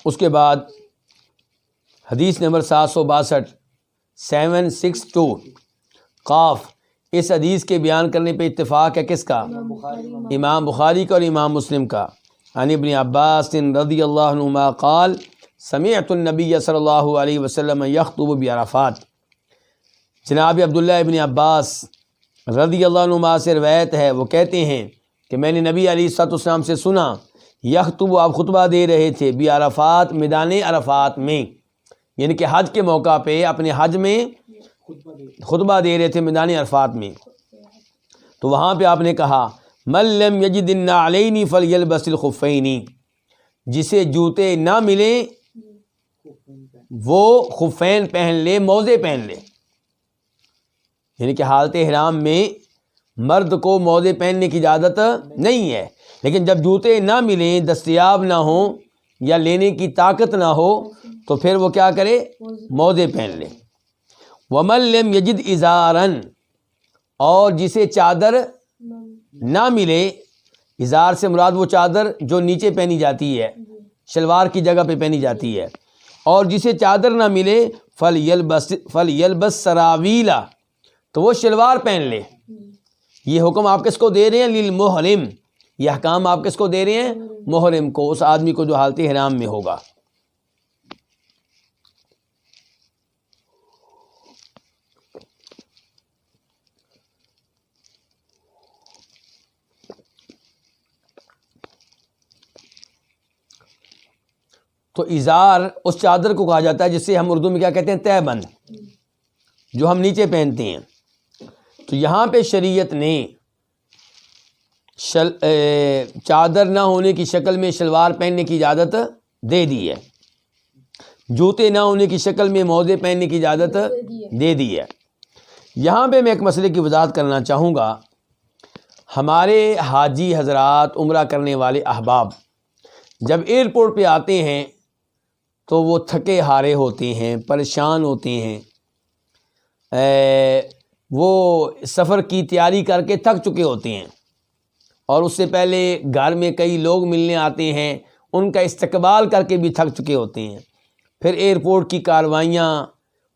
اس کے بعد حدیث نمبر 762 762 قاف، اس حدیث کے بیان کرنے پہ اتفاق ہے کس کا؟ امام بخاری کا اور امام مسلم کا۔ عن ابن عباس رضی اللہ عنہما قال سمعت النبی صلی اللہ علیہ وسلم یخطب بعرفات، جناب عبداللہ ابن عباس رضی اللہ عنہما سے روایت ہے، وہ کہتے ہیں کہ میں نے نبی علیہ الصلوۃ والسلام سے سنا، یخطب، آپ خطبہ دے رہے تھے، بعرفات، میدان عرفات میں، یعنی کہ حج کے موقع پہ اپنے حج میں خطبہ دے رہے تھے میدان عرفات میں۔ تو وہاں پہ آپ نے کہا من لم یجد النعلین فلیلبس الخفین، جسے جوتے نہ ملیں وہ خفین پہن لے، موزے پہن لے، یعنی کہ حالت احرام میں مرد کو موزے پہننے کی اجازت نہیں ہے، لیکن جب جوتے نہ ملیں، دستیاب نہ ہوں یا لینے کی طاقت نہ ہو تو پھر وہ کیا کرے؟ موزے پہن لے۔ ومن لم یجد ازارن، اور جسے چادر نہ ملے، ازار سے مراد وہ چادر جو نیچے پہنی جاتی ہے، شلوار کی جگہ پہ پہنی جاتی ہے. اور جسے چادر نہ ملے فَلْيَلْبَسْ سَرَاوِيلَ، تو وہ شلوار پہن لے. یہ حکم آپ کس کو دے رہے ہیں؟ للمحرم. یہ احکام آپ کس کو دے رہے ہیں؟ محرم کو، اس آدمی کو جو حالت احرام میں ہوگا. تو ازار اس چادر کو کہا جاتا ہے جسے ہم اردو میں کیا کہتے ہیں؟ تہہ بند، جو ہم نیچے پہنتے ہیں. تو یہاں پہ شریعت نے چادر نہ ہونے کی شکل میں شلوار پہننے کی اجازت دے دی ہے، جوتے نہ ہونے کی شکل میں موزے پہننے کی اجازت دے دی ہے. یہاں پہ میں ایک مسئلے کی وضاحت کرنا چاہوں گا. ہمارے حاجی حضرات، عمرہ کرنے والے احباب جب ایئرپورٹ پہ آتے ہیں تو وہ تھکے ہارے ہوتے ہیں، پریشان ہوتے ہیں، وہ سفر کی تیاری کر کے تھک چکے ہوتے ہیں، اور اس سے پہلے گھر میں کئی لوگ ملنے آتے ہیں، ان کا استقبال کر کے بھی تھک چکے ہوتے ہیں. پھر ایئرپورٹ کی کاروائیاں،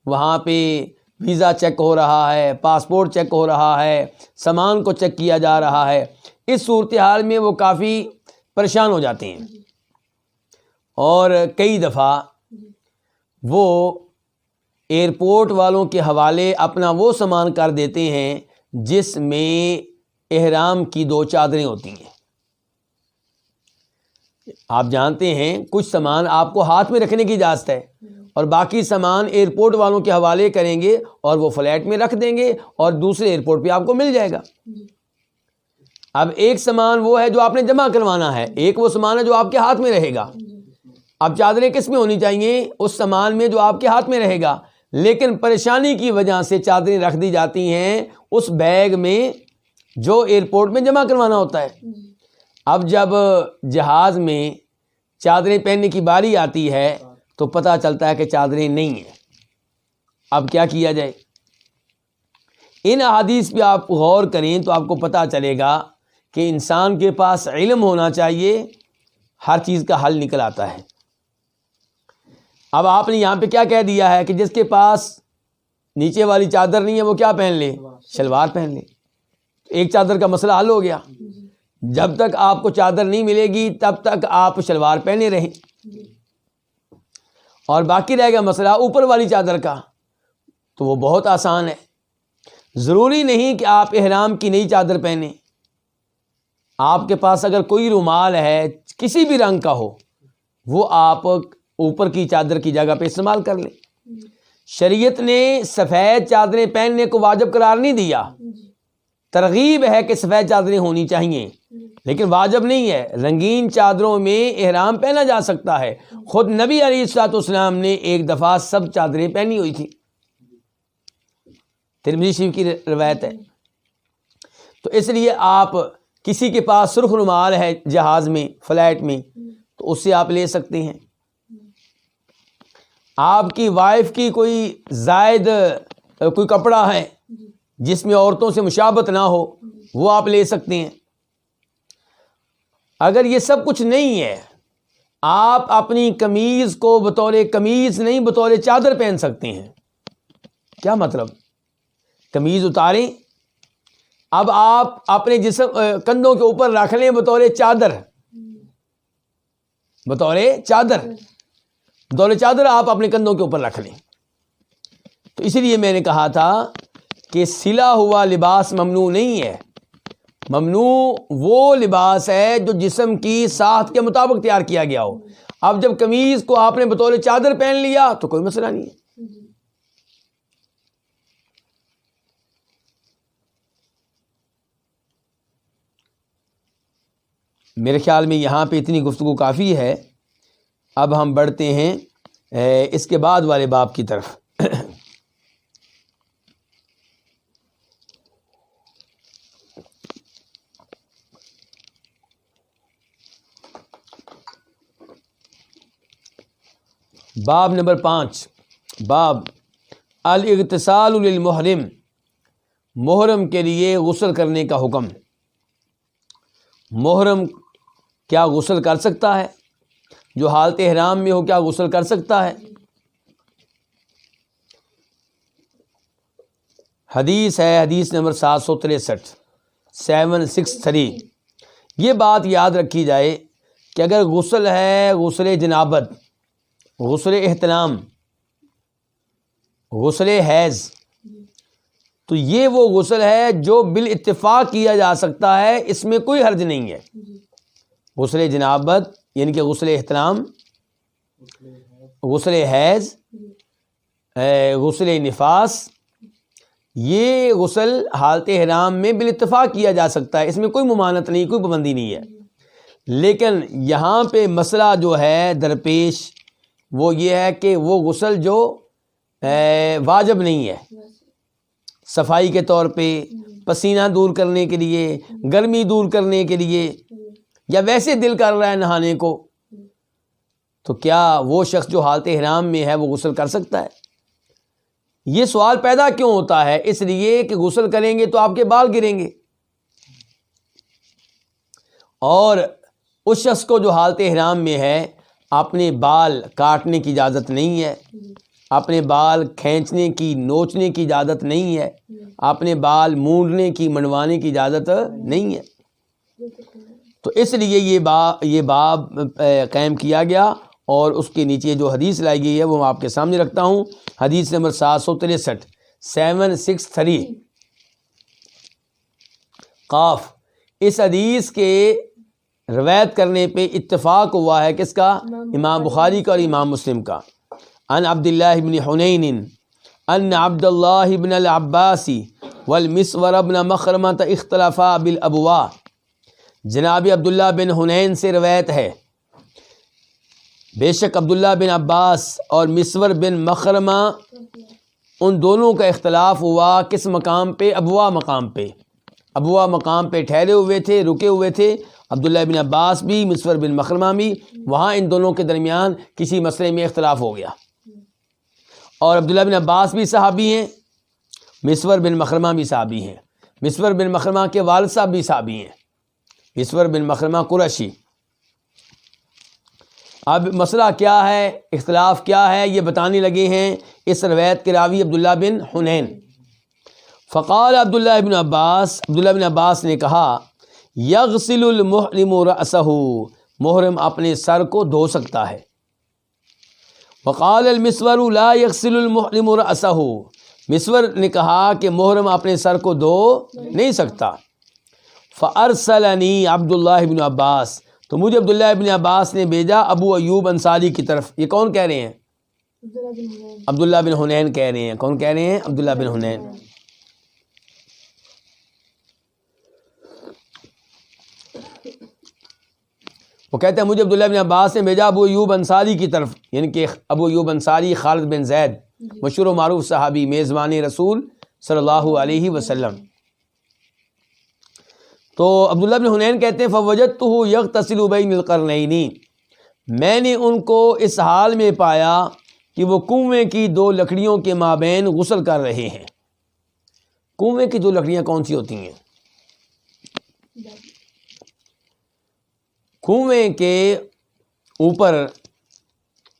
وہاں پہ ویزا چیک ہو رہا ہے، پاسپورٹ چیک ہو رہا ہے، سامان کو چیک کیا جا رہا ہے. اس صورتحال میں وہ کافی پریشان ہو جاتے ہیں، اور کئی دفعہ وہ ایئرپورٹ والوں کے حوالے اپنا وہ سامان کر دیتے ہیں جس میں احرام کی 2 چادریں ہوتی ہیں. آپ جانتے ہیں کچھ سامان آپ کو ہاتھ میں رکھنے کی اجازت ہے، اور باقی سامان ایئرپورٹ والوں کے حوالے کریں گے اور وہ فلیٹ میں رکھ دیں گے اور دوسرے ایئرپورٹ پہ آپ کو مل جائے گا. اب ایک سامان وہ ہے جو آپ نے جمع کروانا ہے، ایک وہ سامان ہے جو آپ کے ہاتھ میں رہے گا. اب چادریں کس میں ہونی چاہیے؟ اس سامان میں جو آپ کے ہاتھ میں رہے گا. لیکن پریشانی کی وجہ سے چادریں رکھ دی جاتی ہیں اس بیگ میں جو ایئرپورٹ میں جمع کروانا ہوتا ہے. اب جب جہاز میں چادریں پہننے کی باری آتی ہے تو پتہ چلتا ہے کہ چادریں نہیں ہیں. اب کیا کیا جائے؟ ان احادیث پہ آپ غور کریں تو آپ کو پتہ چلے گا کہ انسان کے پاس علم ہونا چاہیے، ہر چیز کا حل نکل آتا ہے. اب آپ نے یہاں پہ کیا کہہ دیا ہے کہ جس کے پاس نیچے والی چادر نہیں ہے وہ کیا پہن لے؟ شلوار پہن لے. ایک چادر کا مسئلہ حل ہو گیا. جب تک آپ کو چادر نہیں ملے گی تب تک آپ شلوار پہنے رہیں، اور باقی رہے گا مسئلہ اوپر والی چادر کا. تو وہ بہت آسان ہے. ضروری نہیں کہ آپ احرام کی نئی چادر پہنیں. آپ کے پاس اگر کوئی رومال ہے کسی بھی رنگ کا ہو، وہ آپ اوپر کی چادر کی جگہ پہ استعمال کر لیں. شریعت نے سفید چادریں پہننے کو واجب قرار نہیں دیا. ترغیب ہے کہ سفید چادریں ہونی چاہیے، لیکن واجب نہیں ہے. رنگین چادروں میں احرام پہنا جا سکتا ہے. خود نبی علیہ الصلوۃ والسلام نے ایک دفعہ سب چادریں پہنی ہوئی تھی، ترمذی شریف کی روایت ہے. تو اس لیے آپ کسی کے پاس سرخ رومال ہے جہاز میں، فلائٹ میں، تو اس سے آپ لے سکتے ہیں. آپ کی وائف کی کوئی زائد کوئی کپڑا ہے جس میں عورتوں سے مشابہت نہ ہو، وہ آپ لے سکتے ہیں. اگر یہ سب کچھ نہیں ہے، آپ اپنی قمیض کو بطور قمیض نہیں بطور چادر پہن سکتے ہیں. کیا مطلب؟ قمیض اتاریں، اب آپ اپنے جسم کندھوں کے اوپر رکھ لیں بطور چادر، بطور چادر آپ اپنے کندھوں کے اوپر رکھ لیں. تو اسی لیے میں نے کہا تھا کہ سلا ہوا لباس ممنوع نہیں ہے. ممنوع وہ لباس ہے جو جسم کی ساخت کے مطابق تیار کیا گیا ہو. اب جب قمیض کو آپ نے بطور چادر پہن لیا تو کوئی مسئلہ نہیں ہے. میرے خیال میں یہاں پہ اتنی گفتگو کافی ہے. اب ہم بڑھتے ہیں اس کے بعد والے باب کی طرف. باب نمبر 5، باب الاغتسال للمحرم، محرم کے لیے غسل کرنے کا حکم. محرم کیا غسل کر سکتا ہے؟ جو حالت احرام میں ہو کیا غسل کر سکتا ہے؟ حدیث ہے، حدیث نمبر 763 763۔ یہ بات یاد رکھی جائے کہ اگر غسل ہے غسل جنابت، غسل احتلام، غسل حیض، تو یہ وہ غسل ہے جو بالاتفاق کیا جا سکتا ہے، اس میں کوئی حرج نہیں ہے۔ غسل جنابت یعنی کہ غسل احتلام، غسل حیض، غسل نفاس، یہ غسل حالت احرام میں بالاتفاق کیا جا سکتا ہے، اس میں کوئی ممانعت نہیں، کوئی پابندی نہیں ہے۔ لیکن یہاں پہ مسئلہ جو ہے درپیش وہ یہ ہے کہ وہ غسل جو واجب نہیں ہے، صفائی کے طور پہ، پسینہ دور کرنے کے لیے، گرمی دور کرنے کے لیے، یا ویسے دل کر رہا ہے نہانے کو، تو کیا وہ شخص جو حالت احرام میں ہے وہ غسل کر سکتا ہے؟ یہ سوال پیدا کیوں ہوتا ہے؟ اس لیے کہ غسل کریں گے تو آپ کے بال گریں گے، اور اس شخص کو جو حالت احرام میں ہے اپنے بال کاٹنے کی اجازت نہیں ہے، اپنے بال کھینچنے کی، نوچنے کی اجازت نہیں ہے، اپنے بال مونڈنے کی، منڈوانے کی اجازت نہیں ہے۔ تو اس لیے یہ باب قائم کیا گیا، اور اس کے نیچے جو حدیث لائی گئی ہے وہ میں آپ کے سامنے رکھتا ہوں۔ حدیث نمبر 763 763 قاف۔ اس حدیث کے روایت کرنے پہ اتفاق ہوا ہے کس کا؟ امام بخاری کا اور امام مسلم کا۔ عن عبداللہ بن حنین ان عبداللہ بن العباس والمسور بن مخرمۃ اختلفا بالابواء۔ جناب عبداللہ بن حنین سے روایت ہے، بے شک عبداللہ بن عباس اور مسور بن مخرمہ ان دونوں کا اختلاف ہوا کس مقام پہ؟ ابوا مقام پہ۔ ابوا مقام پہ ٹھہرے ہوئے تھے، رکے ہوئے تھے، عبداللہ بن عباس بھی، مسور بن مخرمہ بھی، وہاں ان دونوں کے درمیان کسی مسئلے میں اختلاف ہو گیا، اور عبداللہ بن عباس بھی صحابی ہیں، مسور بن مخرمہ بھی صحابی ہیں، مسور بن مخرمہ کے والد صاحب بھی صحابی ہیں، مسور بن مخرمہ قریشی۔ اب مسئلہ کیا ہے، اختلاف کیا ہے، یہ بتانے لگے ہیں اس روایت کے راوی عبداللہ بن حنین۔ فقال عبداللہ بن عباس نے کہا، یغسل المحرم رأسہ، محرم اپنے سر کو دھو سکتا ہے۔ وقال المسور لا یغسل المحرم رأسہ، مسور نے کہا کہ محرم اپنے سر کو دھو نہیں سکتا۔ فارسلنی عبداللہ بن عباس، تو مجھے عبداللہ بن عباس نے بھیجا ابو ایوب انصاری کی طرف۔ یہ کون کہہ رہے ہیں؟ عبداللہ بن حنین کہہ رہے ہیں۔ کون کہہ رہے ہیں؟ عبداللہ بن حنین۔ وہ کہتے ہیں مجھے عبداللہ بن عباس نے بھیجا ابو ایوب انصاری کی طرف، یعنی کہ ابو ایوب انصاری خالد بن زید، مشہور و معروف صحابی، میزبان رسول صلی اللہ علیہ وسلم۔ تو عبداللہ بن حنین کہتے ہیں فوجدتہ یغتسل بین القرنین، میں نے ان کو اس حال میں پایا کہ وہ کنویں کی دو لکڑیوں کے مابین غسل کر رہے ہیں۔ کنویں کی دو لکڑیاں کون سی ہوتی ہیں؟ کنویں کے اوپر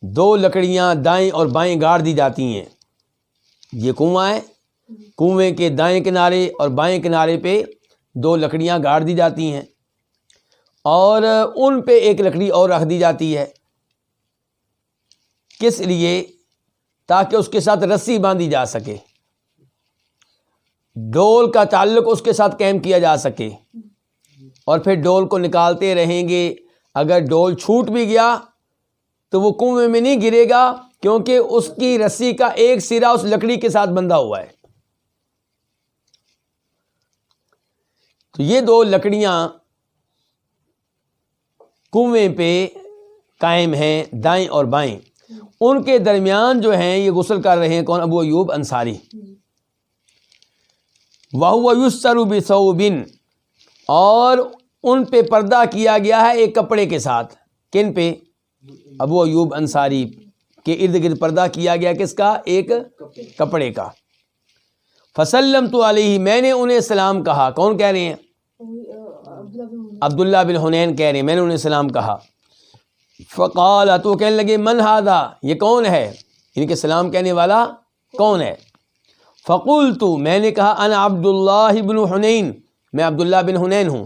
دو لکڑیاں دائیں اور بائیں گاڑ دی جاتی ہیں۔ یہ کنواں ہے، کنویں کے دائیں کنارے اور بائیں کنارے پہ دو لکڑیاں گاڑ دی جاتی ہیں، اور ان پہ ایک لکڑی اور رکھ دی جاتی ہے۔ کس لیے؟ تاکہ اس کے ساتھ رسی باندھی جا سکے، ڈول کا تعلق اس کے ساتھ قائم کیا جا سکے، اور پھر ڈول کو نکالتے رہیں گے۔ اگر ڈول چھوٹ بھی گیا تو وہ کنویں میں نہیں گرے گا، کیونکہ اس کی رسی کا ایک سرا اس لکڑی کے ساتھ بندھا ہوا ہے۔ تو یہ دو لکڑیاں کنویں پہ قائم ہیں، دائیں اور بائیں، ان کے درمیان جو ہیں یہ غسل کر رہے ہیں۔ کون؟ ابو ایوب انصاری۔ وَهُوَ يُسْتَرُ بِثَوْبٍ، اور ان پہ پردہ کیا گیا ہے ایک کپڑے کے ساتھ۔ کن پہ؟ ابو ایوب انصاری کے ارد گرد پردہ کیا گیا، کس کا؟ ایک کپڑے کا۔ فسلمت علیہ، میں نے انہیں سلام کہا۔ کون کہہ رہے ہیں؟ عبداللہ بن حنین کہہ رہے ہیں میں نے انہیں سلام کہا۔ فقال، تو وہ کہنے لگے من ھذا، یہ کون ہے، یعنی کہ سلام کہنے والا کون ہے؟ فقلت، میں نے کہا انا عبداللہ بن حنین، میں عبداللہ بن حنین ہوں۔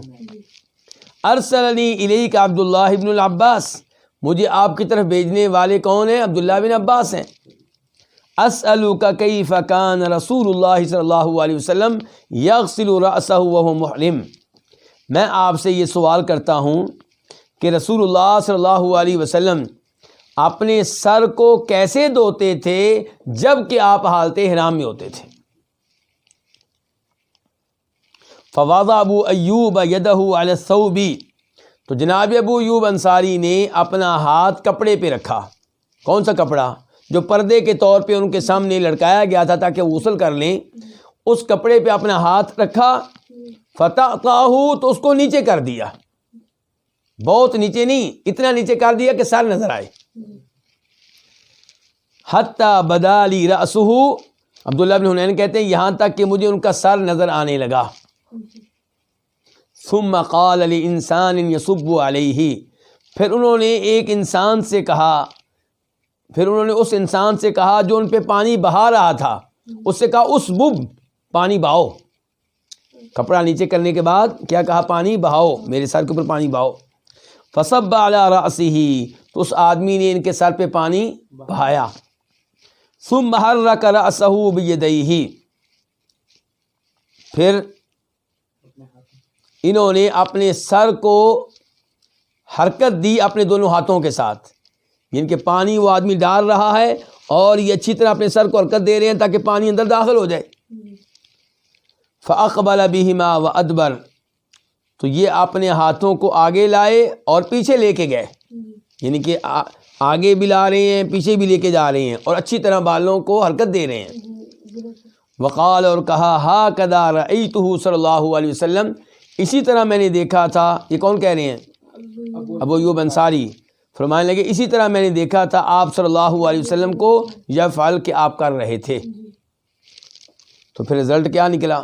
ارسلنی الیک عبداللہ بن العباس، مجھے آپ کی طرف بھیجنے والے کون ہیں؟ عبداللہ بن عباس ہیں۔ اسألک کیف کان رسول اللہ صلی اللہ علیہ وسلم یغسل رأسہ وہو محرم، میں آپ سے یہ سوال کرتا ہوں کہ رسول اللہ صلی اللہ علیہ وسلم اپنے سر کو کیسے دھوتے تھے جب کہ آپ حالت احرام میں ہوتے تھے؟ فوضع ابو ایوب یدہ علی الثوب، تو جناب ابو ایوب انصاری نے اپنا ہاتھ کپڑے پہ رکھا۔ کون سا کپڑا؟ جو پردے کے طور پہ ان کے سامنے لٹکایا گیا تھا تاکہ وہ غسل کر لیں، اس کپڑے پہ اپنا ہاتھ رکھا۔ فتحتاہ، تو اس کو نیچے کر دیا، بہت نیچے نہیں، اتنا نیچے کر دیا کہ سر نظر آئے۔ حتی بدا لی رأسہ، عبداللہ بن حنین کہتے ہیں یہاں تک کہ مجھے ان کا سر نظر آنے لگا۔ ثم قال لانسان یصب علیہ، پھر انہوں نے ایک انسان سے کہا، پھر انہوں نے اس انسان سے کہا جو ان پہ پانی بہا رہا تھا، اس سے کہا اسبب، پانی بہاؤ۔ کپڑا نیچے کرنے کے بعد کیا کہا؟ پانی بہاؤ، میرے سر کے اوپر پانی بہاؤ۔ فصب علی رأسہ، تو اس آدمی نے ان کے سر پہ پانی بہایا۔ ثم حرک رأسہ بیدیہ، پھر انہوں نے اپنے سر کو حرکت دی اپنے دونوں ہاتھوں کے ساتھ، یعنی کہ پانی وہ آدمی ڈال رہا ہے اور یہ اچھی طرح اپنے سر کو حرکت دے رہے ہیں تاکہ پانی اندر داخل ہو جائے۔ فاقبل بہما وادبر، تو یہ اپنے ہاتھوں کو آگے لائے اور پیچھے لے کے گئے، یعنی کہ آگے بھی لا رہے ہیں، پیچھے بھی لے کے جا رہے ہیں اور اچھی طرح بالوں کو حرکت دے رہے ہیں۔ وقال، اور کہا ہاکذا رأیتہ صلی اللہ علیہ وسلم، اسی طرح میں نے دیکھا تھا۔ یہ کون کہہ رہے ہیں؟ ابو ایوب انصاری فرمانے لگے اسی طرح میں نے دیکھا تھا آپ صلی اللہ علیہ وسلم کو یفعل، کہ آپ کر رہے تھے۔ تو پھر رزلٹ کیا نکلا؟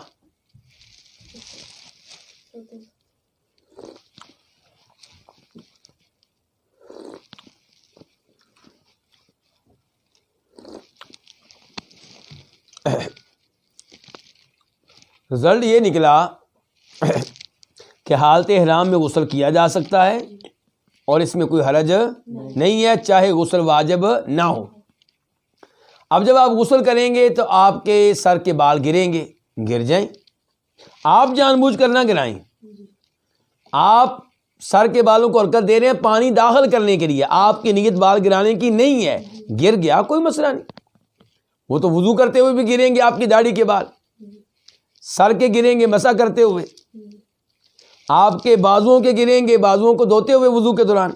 رزلٹ یہ نکلا کہ حالت احرام میں غسل کیا جا سکتا ہے اور اس میں کوئی حرج نہیں ہے، چاہے غسل واجب نہ ہو۔ اب جب آپ غسل کریں گے تو آپ کے سر کے بال گریں گے، گر جائیں، آپ جان بوجھ کر نہ گرائیں، آپ سر کے بالوں کو حرکت دے رہے ہیں پانی داخل کرنے کے لیے، آپ کی نیت بال گرانے کی نہیں ہے۔ گر گیا کوئی مسئلہ نہیں، وہ تو وضو کرتے ہوئے بھی گریں گے، آپ کی داڑھی کے بال سر کے گریں گے مسح کرتے ہوئے، آپ کے بازوؤں کے گریں گے بازوؤں کو دھوتے ہوئے وضو کے دوران،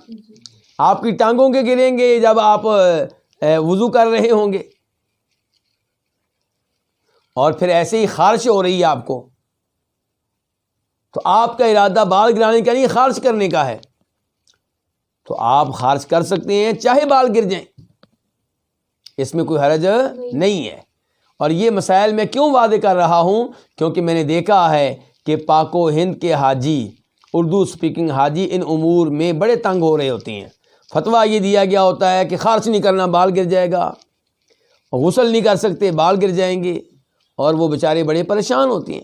آپ کی ٹانگوں کے گریں گے جب آپ وضو کر رہے ہوں گے، اور پھر ایسے ہی خارش ہو رہی ہے آپ کو، تو آپ کا ارادہ بال گرانے کا نہیں، خارش کرنے کا ہے، تو آپ خارش کر سکتے ہیں چاہے بال گر جائیں، اس میں کوئی حرج نہیں ہے۔ اور یہ مسائل میں کیوں واضح کر رہا ہوں؟ کیونکہ میں نے دیکھا ہے کہ پاک و ہند کے حاجی، اردو سپیکنگ حاجی ان امور میں بڑے تنگ ہو رہے ہوتے ہیں۔ فتویٰ یہ دیا گیا ہوتا ہے کہ خارش نہیں کرنا، بال گر جائے گا، غسل نہیں کر سکتے، بال گر جائیں گے، اور وہ بیچارے بڑے پریشان ہوتے ہیں۔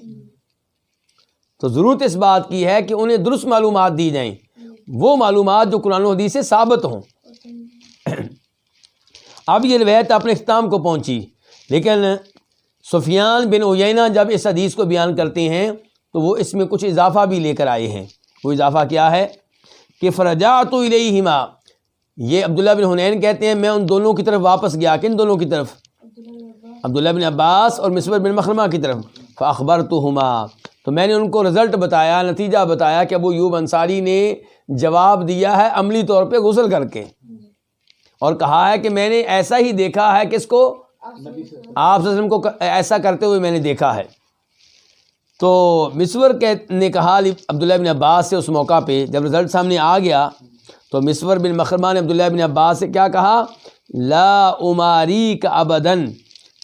تو ضرورت اس بات کی ہے کہ انہیں درست معلومات دی جائیں، وہ معلومات جو قرآن و حدیث سے ثابت ہوں۔ اب یہ روایت اپنے اختتام کو پہنچی، لیکن سفیان بن عیینہ جب اس حدیث کو بیان کرتے ہیں تو وہ اس میں کچھ اضافہ بھی لے کر آئے ہیں۔ وہ اضافہ کیا ہے کہ فرجعت الیہما، یہ عبداللہ بن حنین کہتے ہیں میں ان دونوں کی طرف واپس گیا، کن دونوں کی طرف؟ عبداللہ بن عباس اور مسور بن مخرمہ کی طرف۔ فاخبرتہما، تو میں نے ان کو رزلٹ بتایا، نتیجہ بتایا کہ ابو ایوب انصاری نے جواب دیا ہے عملی طور پہ غسل کر کے، اور کہا ہے کہ میں نے ایسا ہی دیکھا ہے، کس کو؟ آپ صلی اللہ علیہ وسلم کو ایسا کرتے ہوئے میں نے دیکھا ہے۔ تو مسور نے کہا عبداللہ بن عباس سے اس موقع پہ جب رزلٹ سامنے آ گیا تو مسور بن مخرمہ نے عبداللہ بن عباس سے کیا کہا؟ لا اماریک ابداً،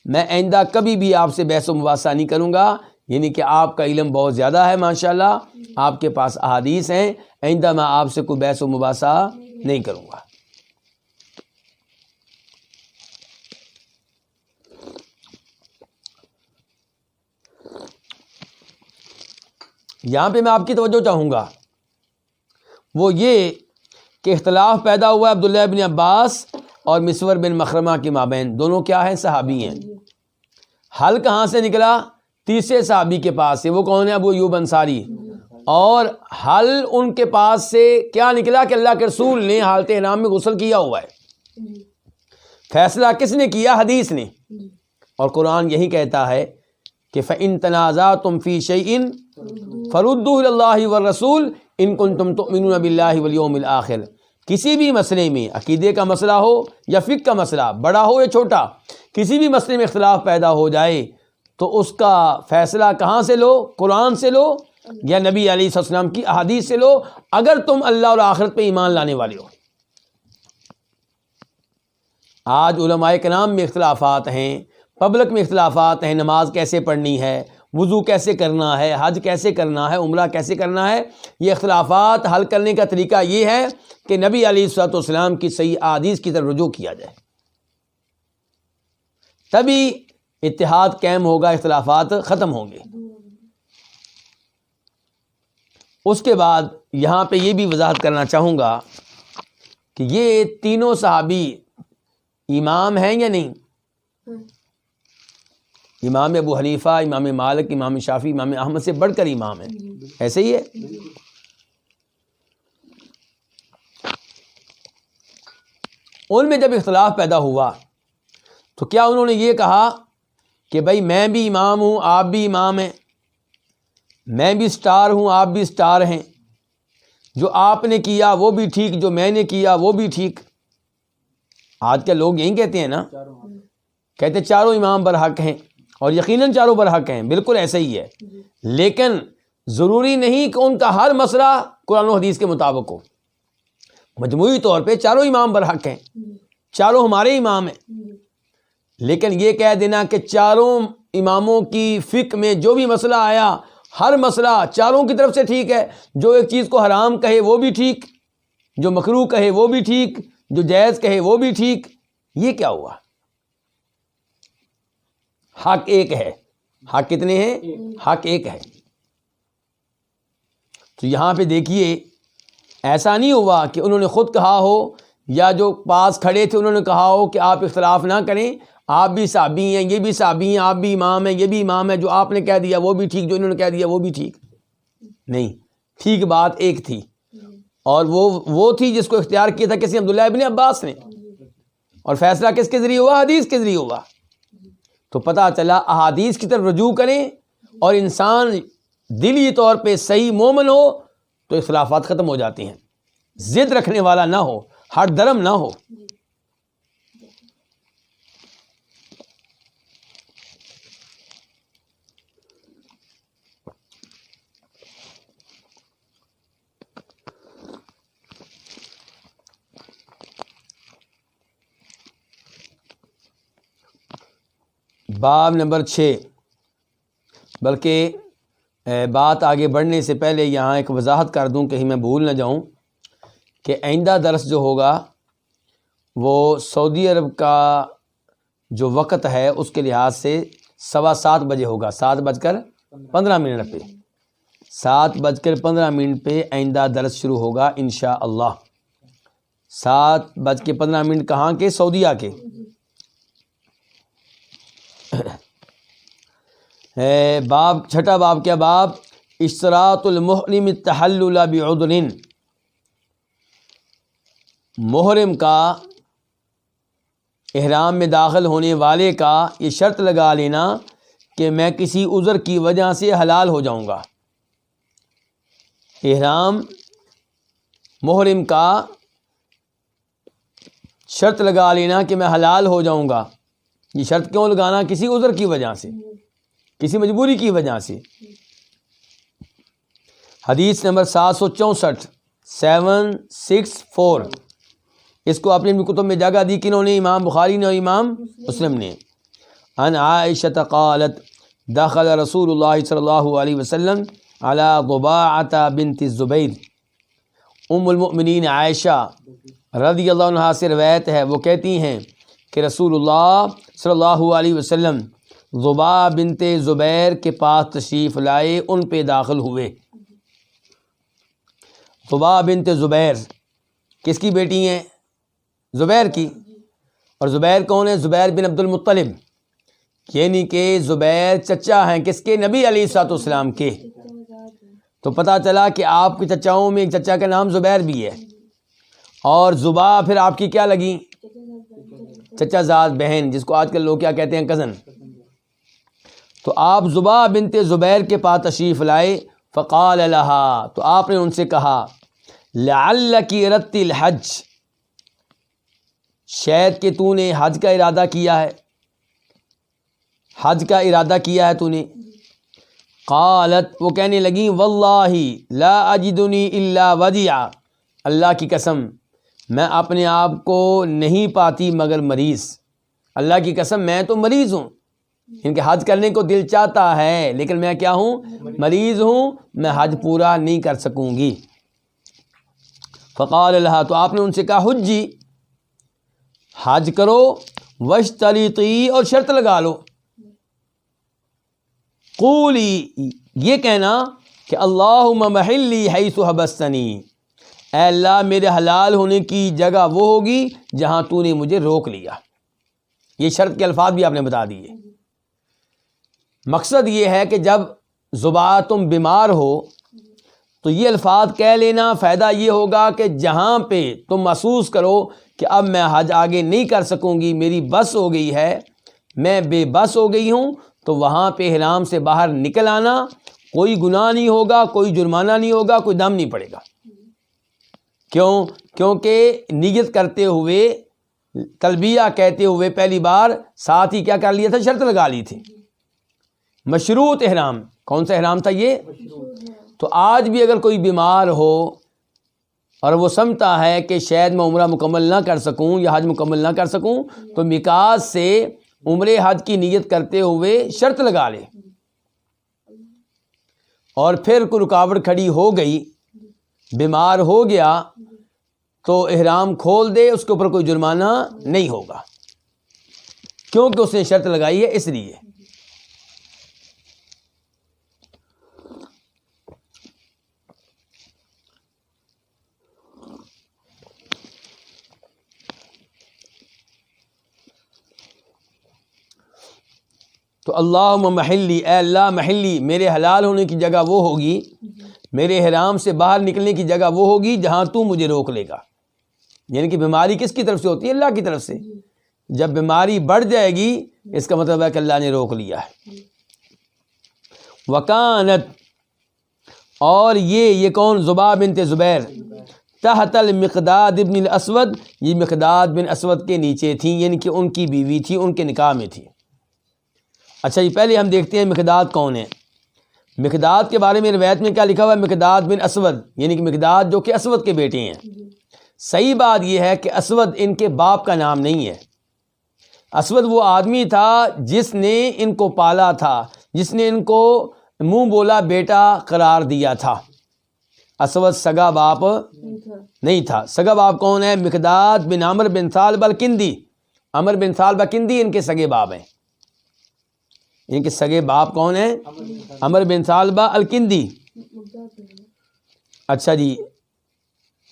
میں آئندہ کبھی بھی آپ سے بحث و مباحثہ نہیں کروں گا، یعنی کہ آپ کا علم بہت زیادہ ہے ماشاءاللہ، آپ کے پاس احادیث ہیں، آئندہ میں آپ سے کوئی بحث و مباحثہ نہیں کروں گا۔ یہاں پہ میں آپ کی توجہ چاہوں گا وہ یہ کہ اختلاف پیدا ہوا ہے عبداللہ بن عباس اور مسور بن مخرمہ کے مابین، دونوں کیا ہیں؟ صحابی ہیں۔ حل کہاں سے نکلا؟ تیسرے صحابی کے پاس سے، وہ کون ہے؟ ابو ایوب انصاری۔ اور حل ان کے پاس سے کیا نکلا کہ اللہ کے رسول نے حالت احرام میں غسل کیا ہوا ہے۔ فیصلہ کس نے کیا؟ حدیث نے۔ اور قرآن یہی کہتا ہے کہ فَإِن تَنَازَعْتُمْ فِي شَيْءٍ فَرُدُّوهُ إِلَى اللَّهِ وَالرَّسُولِ إِن كُنتُمْ تُؤْمِنُونَ بِاللَّهِ وَالْيَوْمِ الْآخِرِ۔ کسی بھی مسئلے میں، عقیدے کا مسئلہ ہو یا فقہ کا مسئلہ، بڑا ہو یا چھوٹا، کسی بھی مسئلے میں اختلاف پیدا ہو جائے تو اس کا فیصلہ کہاں سے لو؟ قرآن سے لو یا نبی علیہ السلام کی احادیث سے لو، اگر تم اللہ اور آخرت پہ ایمان لانے والے ہو۔ آج علماء کرام میں اختلافات ہیں، پبلک میں اختلافات ہیں، نماز کیسے پڑھنی ہے، وضو کیسے کرنا ہے، حج کیسے کرنا ہے، عمرہ کیسے کرنا ہے۔ یہ اختلافات حل کرنے کا طریقہ یہ ہے کہ نبی علیہ الصلوۃ والسلام کی صحیح احادیث کی طرف رجوع کیا جائے، تبھی اتحاد قائم ہوگا، اختلافات ختم ہوں گے۔ اس کے بعد یہاں پہ یہ بھی وضاحت کرنا چاہوں گا کہ یہ تینوں صحابی امام ہیں یا نہیں؟ امام ابو حنیفہ، امام مالک، امام شافعی، امام احمد سے بڑھ کر امام ہیں، ایسے ہی ہے۔ ان میں جب اختلاف پیدا ہوا تو کیا انہوں نے یہ کہا کہ بھائی میں بھی امام ہوں، آپ بھی امام ہیں، میں بھی سٹار ہوں، آپ بھی سٹار ہیں، جو آپ نے کیا وہ بھی ٹھیک، جو میں نے کیا وہ بھی ٹھیک؟ آج کے لوگ یہی کہتے ہیں نا، کہتے چاروں امام برحق ہیں، اور یقیناً چاروں برحق ہیں، بالکل ایسا ہی ہے، لیکن ضروری نہیں کہ ان کا ہر مسئلہ قرآن و حدیث کے مطابق ہو۔ مجموعی طور پہ چاروں امام برحق ہیں، چاروں ہمارے امام ہیں، لیکن یہ کہہ دینا کہ چاروں اماموں کی فقہ میں جو بھی مسئلہ آیا، ہر مسئلہ چاروں کی طرف سے ٹھیک ہے، جو ایک چیز کو حرام کہے وہ بھی ٹھیک، جو مکروہ کہے وہ بھی ٹھیک، جو جائز کہے وہ بھی ٹھیک، یہ کیا ہوا؟ حق ایک ہے۔ حق کتنے ہیں؟ حق ایک ہے۔ تو یہاں پہ دیکھیے، ایسا نہیں ہوا کہ انہوں نے خود کہا ہو یا جو پاس کھڑے تھے انہوں نے کہا ہو کہ آپ اختلاف نہ کریں، آپ بھی صحابی ہیں، یہ بھی صحابی ہیں، آپ بھی امام ہیں، یہ بھی امام ہے، جو آپ نے کہہ دیا وہ بھی ٹھیک، جو انہوں نے کہہ دیا وہ بھی ٹھیک۔ نہیں، ٹھیک بات ایک تھی، اور وہ تھی جس کو اختیار کیا تھا کسی عبداللہ ابن عباس نے، اور فیصلہ کس کے ذریعے ہوا؟ حدیث کے ذریعے ہوا۔ تو پتہ چلا احادیث کی طرف رجوع کریں، اور انسان دلی طور پہ صحیح مومن ہو تو اختلافات ختم ہو جاتے ہیں، ضد رکھنے والا نہ ہو، ہر درم نہ ہو۔ باب نمبر 6، بلکہ بات آگے بڑھنے سے پہلے یہاں ایک وضاحت کر دوں، کہیں میں بھول نہ جاؤں، کہ آئندہ درس جو ہوگا وہ سعودی عرب کا جو وقت ہے اس کے لحاظ سے 7:15 بجے ہوگا، 7:15 پہ، 7:15 پہ آئندہ درس شروع ہوگا انشاءاللہ۔ 7:15 کہاں کے؟ سعودیہ کے۔ باب چھٹا باب کیا؟ باب اشتراط المحرم التحلل بعذر۔ محرم کا، احرام میں داخل ہونے والے کا یہ شرط لگا لینا کہ میں کسی عذر کی وجہ سے حلال ہو جاؤں گا۔ احرام محرم کا شرط لگا لینا کہ میں حلال ہو جاؤں گا۔ یہ شرط کیوں لگانا؟ کسی عذر کی وجہ سے، کسی مجبوری کی وجہ سے۔ حدیث نمبر 764، 764، اس کو اپنی کتب میں جگہ دی کنہوں نے؟ امام بخاری نے اور امام مسلم نے۔ عن عائشہ قالت دخل رسول اللہ صلی اللہ علیہ وسلم علی ضباعۃ بنت الزبیر۔ ام المؤمنین عائشہ رضی اللہ عنہا سے روایت ہے، وہ کہتی ہیں کہ رسول اللہ صلی اللہ علیہ وسلم ضباع بنت زبیر کے پاس تشریف لائے، ان پہ داخل ہوئے۔ طباء بنت زبیر کس کی بیٹی ہیں؟ زبیر کی. اور زبیر کون ہے؟ زبیر بن عبد المطلب، یعنی کہ زبیر چچا ہیں کس کے؟ نبی علیہ الصلوۃ والسلام کے. تو پتہ چلا کہ آپ کے چچاؤں میں ایک چچا کا نام زبیر بھی ہے. اور زبا پھر آپ کی کیا لگی؟ چچا زاد بہن، جس کو آج کل لوگ کیا کہتے ہیں؟ کزن. تو آپ زبا بنت زبیر کے پاس تشریف لائے. فقال لها، تو آپ نے ان سے کہا لعلک اردت الحج، شاید کہ تو نے حج کا ارادہ کیا ہے، حج کا ارادہ کیا ہے تو نے. قالت، وہ کہنے لگیں واللہ لا اجدنی الا ودیعا، اللہ کی قسم میں اپنے آپ کو نہیں پاتی مگر مریض. اللہ کی قسم میں تو مریض ہوں، ان کے حج کرنے کو دل چاہتا ہے لیکن میں کیا ہوں؟ مریض ہوں، میں حج پورا نہیں کر سکوں گی. فقال لها، تو آپ نے ان سے کہا حجی، حج کرو، واشترطی، اور شرط لگا لو. قولی، یہ کہنا کہ اللہم محلی حیث حبستنی، اے اللہ میرے حلال ہونے کی جگہ وہ ہوگی جہاں تو نے مجھے روک لیا. یہ شرط کے الفاظ بھی آپ نے بتا دیے. مقصد یہ ہے کہ جب زبا تم بیمار ہو تو یہ الفاظ کہہ لینا، فائدہ یہ ہوگا کہ جہاں پہ تم محسوس کرو کہ اب میں حج آگے نہیں کر سکوں گی، میری بس ہو گئی ہے، میں بے بس ہو گئی ہوں، تو وہاں پہ احرام سے باہر نکل آنا، کوئی گناہ نہیں ہوگا، کوئی جرمانہ نہیں ہوگا، کوئی دم نہیں پڑے گا. کیوں؟ کیونکہ نیت کرتے ہوئے، تلبیہ کہتے ہوئے پہلی بار ساتھ ہی کیا کر لیا تھا؟ شرط لگا لی تھی. مشروط احرام. کون سا احرام تھا یہ؟ تو آج بھی اگر کوئی بیمار ہو اور وہ سمجھتا ہے کہ شاید میں عمرہ مکمل نہ کر سکوں یا حج مکمل نہ کر سکوں، تو میقات سے عمرے حج کی نیت کرتے ہوئے شرط لگا لے، اور پھر کوئی رکاوٹ کھڑی ہو گئی، بیمار ہو گیا، تو احرام کھول دے، اس کے اوپر کوئی جرمانہ نہیں ہوگا، کیونکہ اس نے شرط لگائی ہے. اس لیے تو اللہم محلی، اے اللہ محلی میرے حلال ہونے کی جگہ وہ ہوگی، میرے احرام سے باہر نکلنے کی جگہ وہ ہوگی جہاں تو مجھے روک لے گا. یعنی کہ بیماری کس کی طرف سے ہوتی ہے؟ اللہ کی طرف سے. جب بیماری بڑھ جائے گی اس کا مطلب ہے کہ اللہ نے روک لیا ہے. وکانت، اور یہ کون؟ زبا بنت زبیر، تحت المقداد ابن الاسود، یہ مقداد بن اسود کے نیچے تھیں، یعنی کہ ان کی بیوی تھی، ان کے نکاح میں تھی. اچھا جی، پہلے ہم دیکھتے ہیں مقداد کون ہے. مقداد کے بارے میں روایت میں کیا لکھا ہوا ہے؟ مقداد بن اسود، یعنی کہ مقداد جو کہ اسود کے بیٹے ہیں. صحیح بات یہ ہے کہ اسود ان کے باپ کا نام نہیں ہے. اسود وہ آدمی تھا جس نے ان کو پالا تھا، جس نے ان کو منہ بولا بیٹا قرار دیا تھا. اسود سگا باپ نہیں تھا. سگا باپ کون ہے؟ مقداد بن عمر بن ثعلبہ الکندی. عمر بن ثعلبہ کندی ان کے سگے باپ ہیں. ان کے سگے باپ کون ہیں؟ عمر بن ثعلبہ الکندی. اچھا جی،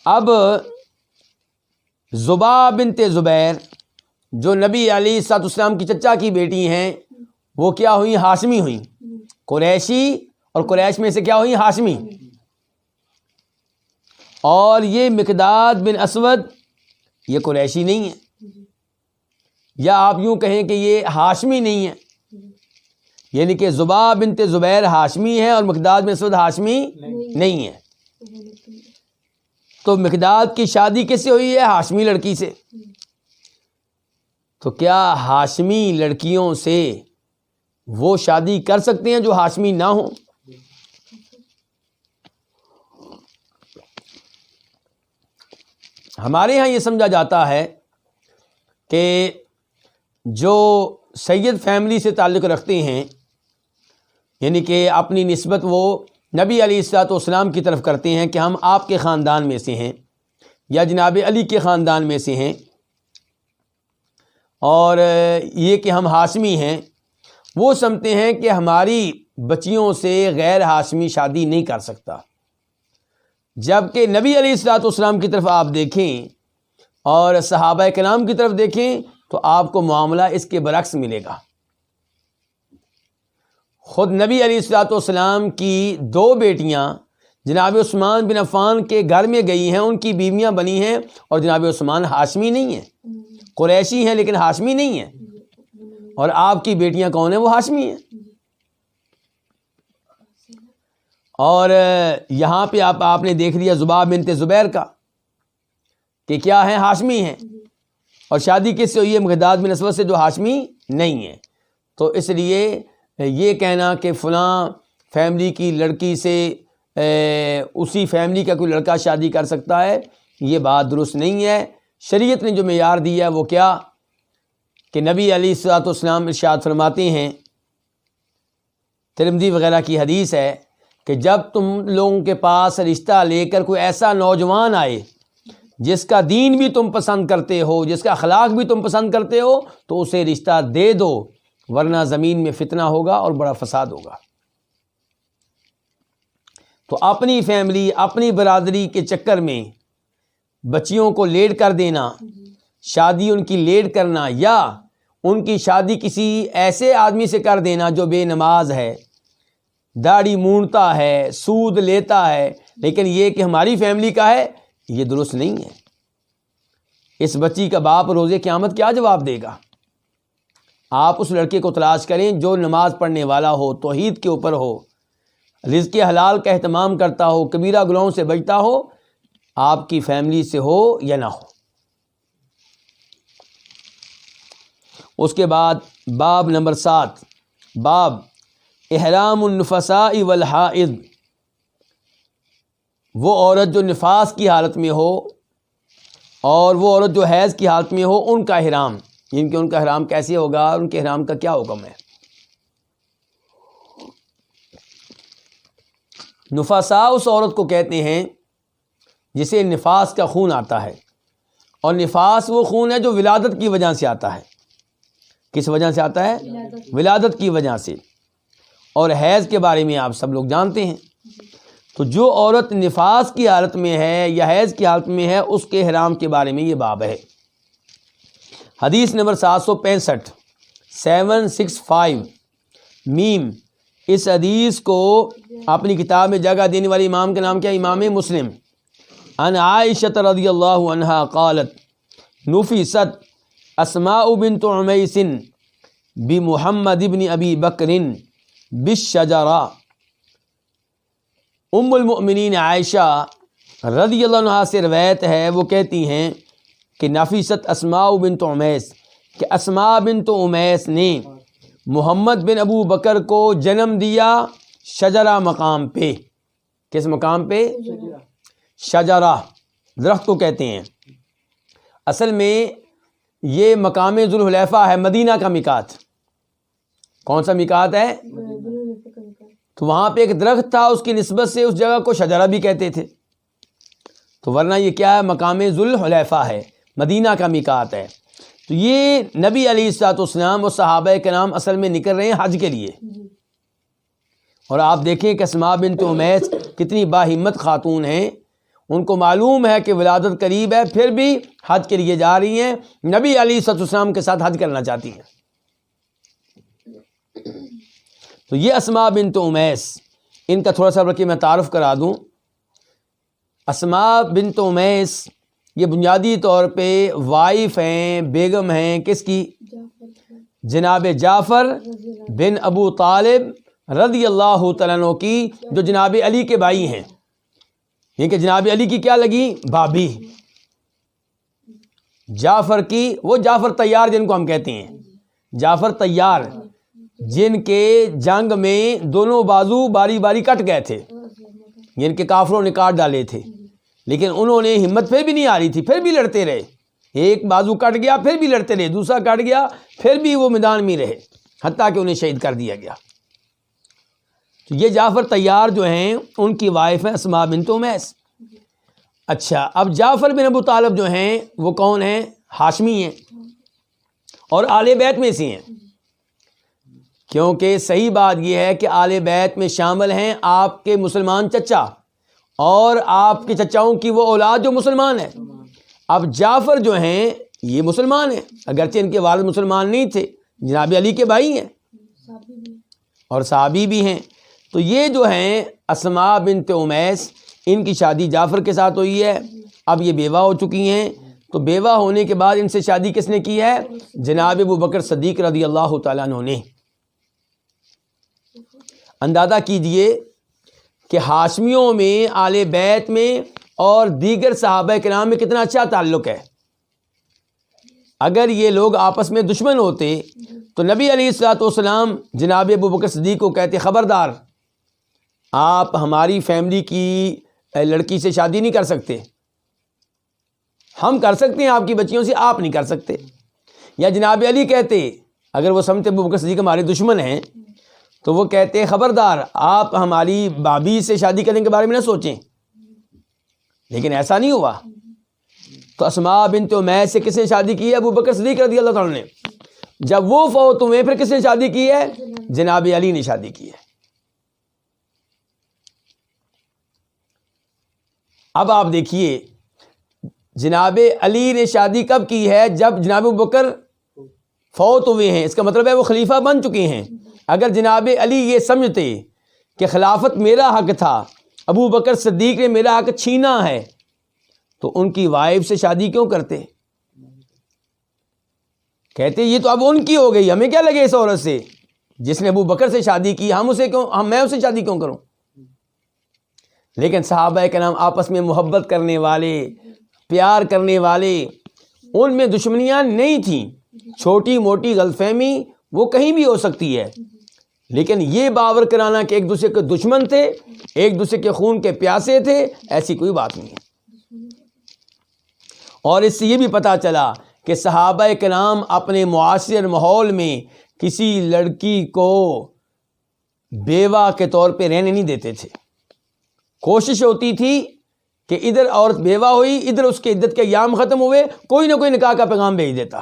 اب زبا بنت زبیر جو نبی علیہ الصلوۃ والسلام کی چچا کی بیٹی ہیں، وہ کیا ہوئیں؟ ہاشمی ہوئیں. قریشی، اور قریش میں سے کیا ہوئیں؟ ہاشمی. اور یہ مقداد بن اسود یہ قریشی نہیں ہے، یا آپ یوں کہیں کہ یہ ہاشمی نہیں ہے. یعنی کہ زبا بنت زبیر ہاشمی ہے اور مقداد بن اسود ہاشمی نہیں ہے. تو مقداد کی شادی کس سے ہوئی ہے؟ ہاشمی لڑکی سے. تو کیا ہاشمی لڑکیوں سے وہ شادی کر سکتے ہیں جو ہاشمی نہ ہوں؟ ہمارے ہاں یہ سمجھا جاتا ہے کہ جو سید فیملی سے تعلق رکھتے ہیں، یعنی کہ اپنی نسبت وہ نبی علیہ الصلوۃ والسلام کی طرف کرتے ہیں کہ ہم آپ کے خاندان میں سے ہیں یا جناب علی کے خاندان میں سے ہیں، اور یہ کہ ہم ہاشمی ہیں، وہ سمجھتے ہیں کہ ہماری بچیوں سے غیر ہاشمی شادی نہیں کر سکتا. جبکہ نبی علیہ الصلوۃ والسلام کی طرف آپ دیکھیں اور صحابہ کرام کی طرف دیکھیں تو آپ کو معاملہ اس کے برعکس ملے گا. خود نبی علیہ الصلوۃ والسلام کی 2 بیٹیاں جناب عثمان بن عفان کے گھر میں گئی ہیں، ان کی بیویاں بنی ہیں، اور جناب عثمان ہاشمی نہیں ہیں، قریشی ہیں لیکن ہاشمی نہیں ہیں، اور آپ کی بیٹیاں کون ہیں؟ وہ ہاشمی ہیں. اور یہاں پہ آپ نے دیکھ لیا زباب بنت زبیر کا کہ کیا ہیں؟ ہاشمی ہیں، اور شادی کس سے ہوئی ہے؟ مقداد بن اسود سے، جو ہاشمی نہیں ہے. تو اس لیے یہ کہنا کہ فلاں فیملی کی لڑکی سے اسی فیملی کا کوئی لڑکا شادی کر سکتا ہے، یہ بات درست نہیں ہے. شریعت نے جو معیار دیا ہے وہ کیا کہ نبی علیہ الصلوۃ والسلام ارشاد فرماتے ہیں، ترمذی وغیرہ کی حدیث ہے کہ جب تم لوگوں کے پاس رشتہ لے کر کوئی ایسا نوجوان آئے جس کا دین بھی تم پسند کرتے ہو، جس کا اخلاق بھی تم پسند کرتے ہو، تو اسے رشتہ دے دو، ورنہ زمین میں فتنہ ہوگا اور بڑا فساد ہوگا. تو اپنی فیملی، اپنی برادری کے چکر میں بچیوں کو لیٹ کر دینا، شادی ان کی لیٹ کرنا، یا ان کی شادی کسی ایسے آدمی سے کر دینا جو بے نماز ہے، داڑھی مونڈتا ہے، سود لیتا ہے، لیکن یہ کہ ہماری فیملی کا ہے، یہ درست نہیں ہے. اس بچی کا باپ روز قیامت کیا جواب دے گا؟ آپ اس لڑکے کو تلاش کریں جو نماز پڑھنے والا ہو، توحید کے اوپر ہو، رزق حلال کا اہتمام کرتا ہو، کبیرہ گناہوں سے بچتا ہو، آپ کی فیملی سے ہو یا نہ ہو. اس کے بعد باب نمبر 7، باب احرام النفساء والحائض. وہ عورت جو نفاس کی حالت میں ہو اور وہ عورت جو حیض کی حالت میں ہو، ان کا احرام، یعنی کہ ان کا احرام کیسے ہوگا، ان کے احرام کا کیا حکم ہے. نفساء اس عورت کو کہتے ہیں جسے نفاس کا خون آتا ہے، اور نفاس وہ خون ہے جو ولادت کی وجہ سے آتا ہے. کس وجہ سے آتا ہے؟ ولادت کی وجہ سے. اور حیض کے بارے میں آپ سب لوگ جانتے ہیں. تو جو عورت نفاس کی حالت میں ہے یا حیض کی حالت میں ہے، اس کے احرام کے بارے میں یہ باب ہے. حدیث نمبر 765 765 میم. اس حدیث کو اپنی کتاب میں جگہ دینے والے امام کا نام کیا؟ امام مسلم. عن عائشہ رضی اللہ عنہا قالت نفست اسماء بنت عمیس بمحمد ابن ابی بکر بالشجرہ. ام المؤمنین عائشہ رضی اللہ عنہا سے روایت ہے، وہ کہتی ہیں کہ نفست اسماء بنت عمیس، کہ اسماء بنت عمیس نے محمد بن ابو بکر کو جنم دیا شجرہ مقام پہ. کس مقام پہ؟ شجرہ، درخت کو کہتے ہیں. اصل میں یہ مقام ذوالحلیفہ ہے، مدینہ کا میقات. کون سا میقات ہے؟ تو وہاں پہ ایک درخت تھا، اس کی نسبت سے اس جگہ کو شجرہ بھی کہتے تھے. تو ورنہ یہ کیا ہے؟ مقام ذوالحلیفہ ہے، مدینہ کا میقات ہے. تو یہ نبی علیہ الصلوۃ والسلام اور صحابہ کرام اصل میں نکل رہے ہیں حج کے لیے. اور آپ دیکھیں کہ اسماء بنت عمیس کتنی باہمت خاتون ہیں. ان کو معلوم ہے کہ ولادت قریب ہے، پھر بھی حج کے لیے جا رہی ہیں، نبی علیہ الصلوۃ والسلام کے ساتھ حج کرنا چاہتی ہیں. تو یہ اسماء بنت عمیس، ان کا تھوڑا سا بلکہ میں تعارف کرا دوں. اسماء بنت عمیس یہ بنیادی طور پہ وائف ہیں، بیگم ہیں کس کی؟ جناب جعفر بن ابو طالب رضی اللہ تعالیٰ عنہ کی، جو جناب علی کے بھائی ہیں. یہ کہ جناب علی کی کیا لگی؟ بھابھی. جعفر کی، وہ جعفر طیار جن کو ہم کہتے ہیں، جعفر طیار، جن کے جنگ میں دونوں بازو باری باری کٹ گئے تھے، جن کے کافروں نے کاٹ ڈالے تھے، لیکن انہوں نے ہمت پھر بھی نہیں آ رہی تھی، پھر بھی لڑتے رہے. ایک بازو کٹ گیا پھر بھی لڑتے رہے، دوسرا کٹ گیا پھر بھی وہ میدان میں رہے، حتیٰ کہ انہیں شہید کر دیا گیا. تو یہ جعفر طیار جو ہیں ان کی وائف ہیں اسماء بنت عمیس. اچھا، اب جعفر بن ابو طالب جو ہیں وہ کون ہیں؟ ہاشمی ہیں اور آل بیت میں سے ہیں. کیونکہ صحیح بات یہ ہے کہ آل بیت میں شامل ہیں آپ کے مسلمان چچا اور آپ کے چچاؤں کی وہ اولاد جو مسلمان ہے. اب جعفر جو ہیں یہ مسلمان ہیں، اگرچہ ان کے والد مسلمان نہیں تھے، جناب علی کے بھائی ہیں اور صحابی بھی ہیں. تو یہ جو ہیں اسماء بنت امیس، ان کی شادی جعفر کے ساتھ ہوئی ہے. اب یہ بیوہ ہو چکی ہیں، تو بیوہ ہونے کے بعد ان سے شادی کس نے کی ہے؟ جناب ابو بکر صدیق رضی اللہ تعالیٰ عنہ نے. اندازہ کیجئے کہ ہاشمیوں میں، آل بیت میں اور دیگر صحابہ کرام میں کتنا اچھا تعلق ہے. اگر یہ لوگ آپس میں دشمن ہوتے تو نبی علیہ الصلوۃ والسلام جناب ابو بکر صدیق کو کہتے خبردار، آپ ہماری فیملی کی لڑکی سے شادی نہیں کر سکتے، ہم کر سکتے ہیں آپ کی بچیوں سے، آپ نہیں کر سکتے. یا جناب علی کہتے، اگر وہ سمجھتے ابو بکر صدیق ہمارے دشمن ہیں تو وہ کہتے خبردار، آپ ہماری بھابھی سے شادی کرنے کے بارے میں نہ سوچیں. لیکن ایسا نہیں ہوا. تو اسماء بنت امیس سے کس نے شادی کی ہے؟ ابو بکر صدیق رضی اللہ تعالیٰ نے. جب وہ فوت ہوئے پھر کس نے شادی کی ہے؟ جناب علی نے شادی کی ہے. اب آپ دیکھیے جناب علی نے شادی کب کی ہے؟ جب جناب ابو بکر فوت ہوئے ہیں. اس کا مطلب ہے وہ خلیفہ بن چکے ہیں. اگر جناب علی یہ سمجھتے کہ خلافت میرا حق تھا، ابو بکر صدیق نے میرا حق چھینا ہے، تو ان کی وائف سے شادی کیوں کرتے؟ کہتے یہ تو اب ان کی ہو گئی، ہمیں کیا لگے اس عورت سے، جس نے ابو بکر سے شادی کی میں اسے شادی کیوں کروں؟ لیکن صحابہ کرام آپس میں محبت کرنے والے، پیار کرنے والے، ان میں دشمنیاں نہیں تھیں. چھوٹی موٹی غلط فہمی وہ کہیں بھی ہو سکتی ہے، لیکن یہ باور کرانا کہ ایک دوسرے کے دشمن تھے، ایک دوسرے کے خون کے پیاسے تھے، ایسی کوئی بات نہیں ہے. اور اس سے یہ بھی پتہ چلا کہ صحابہ کرام اپنے معاشر ماحول میں کسی لڑکی کو بیوہ کے طور پہ رہنے نہیں دیتے تھے. کوشش ہوتی تھی کہ ادھر عورت بیوہ ہوئی، ادھر اس کے عدت کے ایام ختم ہوئے، کوئی نہ کوئی نکاح کا پیغام بھیج دیتا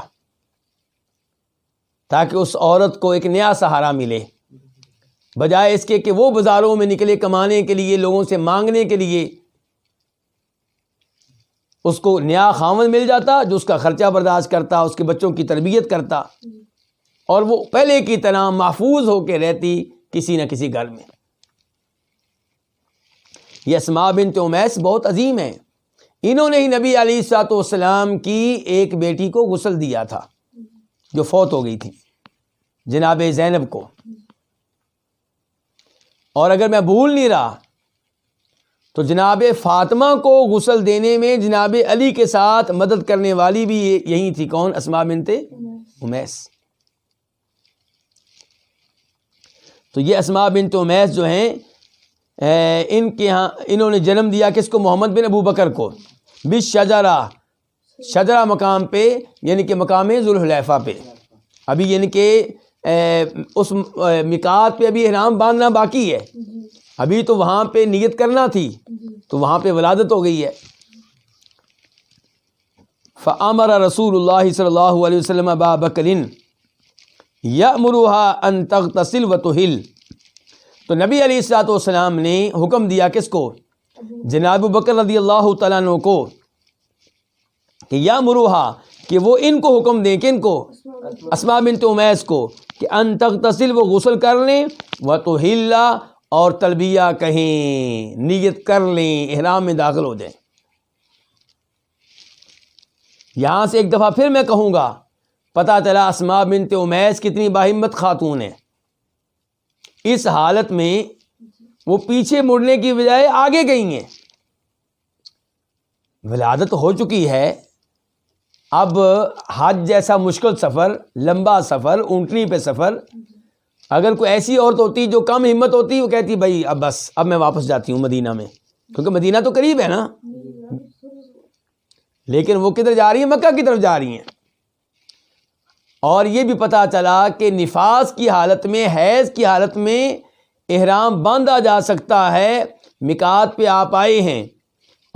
تاکہ اس عورت کو ایک نیا سہارا ملے، بجائے اس کے کہ وہ بازاروں میں نکلے کمانے کے لیے، لوگوں سے مانگنے کے لیے. اس کو نیا خاوند مل جاتا جو اس کا خرچہ برداشت کرتا، اس کے بچوں کی تربیت کرتا، اور وہ پہلے کی طرح محفوظ ہو کے رہتی کسی نہ کسی گھر میں. یہ اسماء بنت امیس بہت عظیم ہیں. انہوں نے ہی نبی علیہ الصلوۃ والسلام کی ایک بیٹی کو غسل دیا تھا جو فوت ہو گئی تھی، جناب زینب کو. اور اگر میں بھول نہیں رہا تو جناب فاطمہ کو غسل دینے میں جناب علی کے ساتھ مدد کرنے والی بھی یہی تھی. کون؟ اسماء بنت امیس. تو یہ اسماء بنت امیس جو ہیں، ان کے ہاں انہوں نے جنم دیا کس کو؟ محمد بن ابو بکر کو، شجرہ مقام پہ، یعنی کہ مقام ذوالحلیفہ پہ. ابھی یعنی کہ اس میقات پہ ابھی احرام باندھنا باقی ہے، ابھی تو وہاں پہ نیت کرنا تھی، تو وہاں پہ ولادت ہو گئی ہے. فَأَمَرَ رسول اللہ صلی اللہ علیہ وسلم أَبَا بَكْرٍ يَأْمُرُهَا أَن تَغْتَسِلَ وَتُحِلَّ. تو نبی علیہ الصلوۃ والسلام نے حکم دیا کس کو؟ جناب بکر رضی اللہ تعالیٰ عنہ کو، کہ یأمرها، کہ وہ ان کو حکم دیں، کن کو؟ اسماء بنت امیس کو، کہ ان تغتسل، وہ غسل کر لیں، وتحل، اور تلبیہ کہیں، نیت کر لیں، احرام میں داخل ہو جائیں. یہاں سے ایک دفعہ پھر میں کہوں گا، پتہ چلا اسماء بنت امیس کتنی باہمت خاتون ہے. اس حالت میں وہ پیچھے مڑنے کی بجائے آگے گئی ہیں. ولادت ہو چکی ہے، اب حج جیسا مشکل سفر، لمبا سفر، اونٹنی پہ سفر، اگر کوئی ایسی عورت ہوتی جو کم ہمت ہوتی، وہ کہتی بھائی اب بس، اب میں واپس جاتی ہوں مدینہ میں، کیونکہ مدینہ تو قریب ہے نا. لیکن وہ کدھر جا رہی ہیں؟ مکہ کی طرف جا رہی ہیں. اور یہ بھی پتہ چلا کہ نفاس کی حالت میں، حیض کی حالت میں احرام باندھا جا سکتا ہے. میقات پہ آپ آئے ہیں،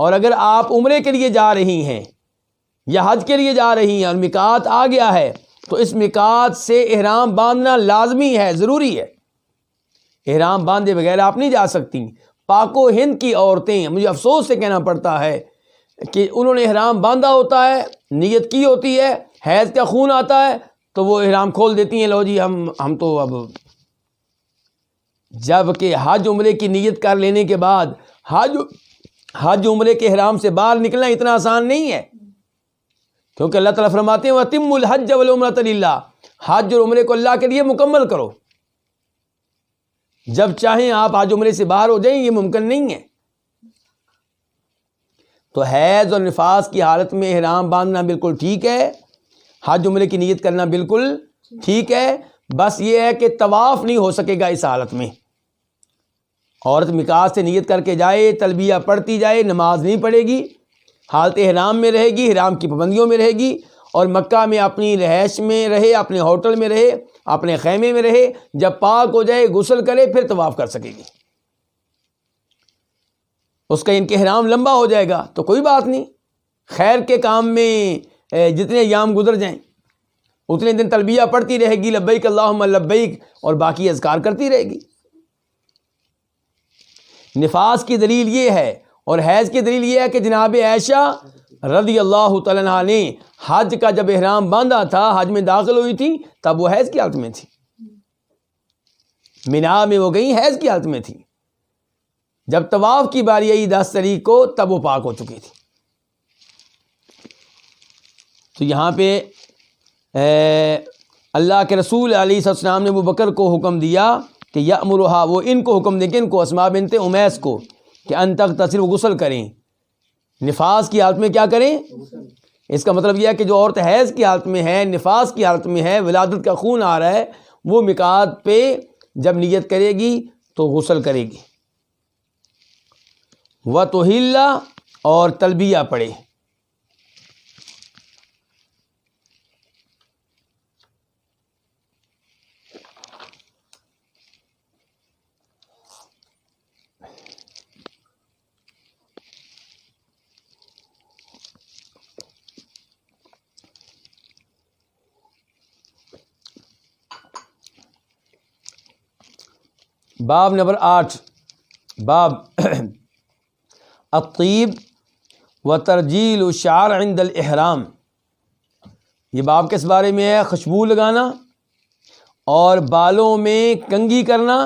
اور اگر آپ عمرے کے لیے جا رہی ہیں یا حج کے لیے جا رہی ہیں اور میقات آ گیا ہے، تو اس میقات سے احرام باندھنا لازمی ہے، ضروری ہے. احرام باندھے بغیر آپ نہیں جا سکتی. پاک و ہند کی عورتیں، مجھے افسوس سے کہنا پڑتا ہے کہ انہوں نے احرام باندھا ہوتا ہے، نیت کی ہوتی ہے، حیض کا خون آتا ہے تو وہ احرام کھول دیتی ہیں، لو جی ہم تو اب، جب کہ حج عمرے کی نیت کر لینے کے بعد حج عمرے کے احرام سے باہر نکلنا اتنا آسان نہیں ہے، کیونکہ اللہ تعالیٰ فرماتے ہیں وَأَتِمُّوا الْحَجَّ وَالْعُمْرَةَ لِلَّهِ، حج اور عمرے کو اللہ کے لیے مکمل کرو۔ جب چاہیں آپ حج عمرے سے باہر ہو جائیں، یہ ممکن نہیں ہے۔ تو حیض اور نفاس کی حالت میں احرام باندھنا بالکل ٹھیک ہے، حج عمرے کی نیت کرنا بالکل ٹھیک ہے، بس یہ ہے کہ طواف نہیں ہو سکے گا اس حالت میں۔ عورت میقات سے نیت کر کے جائے، تلبیہ پڑھتی جائے، نماز نہیں پڑھے گی، حالت احرام میں رہے گی، احرام کی پابندیوں میں رہے گی، اور مکہ میں اپنی رہائش میں رہے، اپنے ہوٹل میں رہے، اپنے خیمے میں رہے، جب پاک ہو جائے غسل کرے پھر طواف کر سکے گی۔ اس کا ان کے احرام لمبا ہو جائے گا تو کوئی بات نہیں، خیر کے کام میں جتنے ایام گزر جائیں اتنے دن تلبیہ پڑھتی رہے گی، لبیک اللہم لبیک، اور باقی اذکار کرتی رہے گی۔ نفاس کی دلیل یہ ہے اور حیض کی دلیل یہ ہے کہ جناب عائشہ رضی اللہ تعالیٰ عنہا نے حج کا جب احرام باندھا تھا، حج میں داخل ہوئی تھی، تب وہ حیض کی حالت میں تھی، مینا میں وہ گئی حیض کی حالت میں تھی۔ جب طواف کی باری آئی 10 تاریخ کو، تب وہ پاک ہو چکی تھی۔ تو یہاں پہ اللہ کے رسول علیہ السلام نے ابو بکر کو حکم دیا کہ یأمرھا، وہ ان کو حکم دے کہ ان کو، اسماء بنت امیس کو، کہ ان تغتسل، وہ غسل کریں، نفاس کی حالت میں کیا کریں؟ اس کا مطلب یہ ہے کہ جو عورت حیض کی حالت میں ہے، نفاس کی حالت میں ہے، ولادت کا خون آ رہا ہے، وہ میقات پہ جب نیت کرے گی تو غسل کرے گی، وتحل، اور تلبیہ پڑھے۔ باب نمبر 8، باب الطیب و ترجیل الشعر عند الاحرام۔ یہ باب کس بارے میں ہے؟ خوشبو لگانا اور بالوں میں کنگھی کرنا،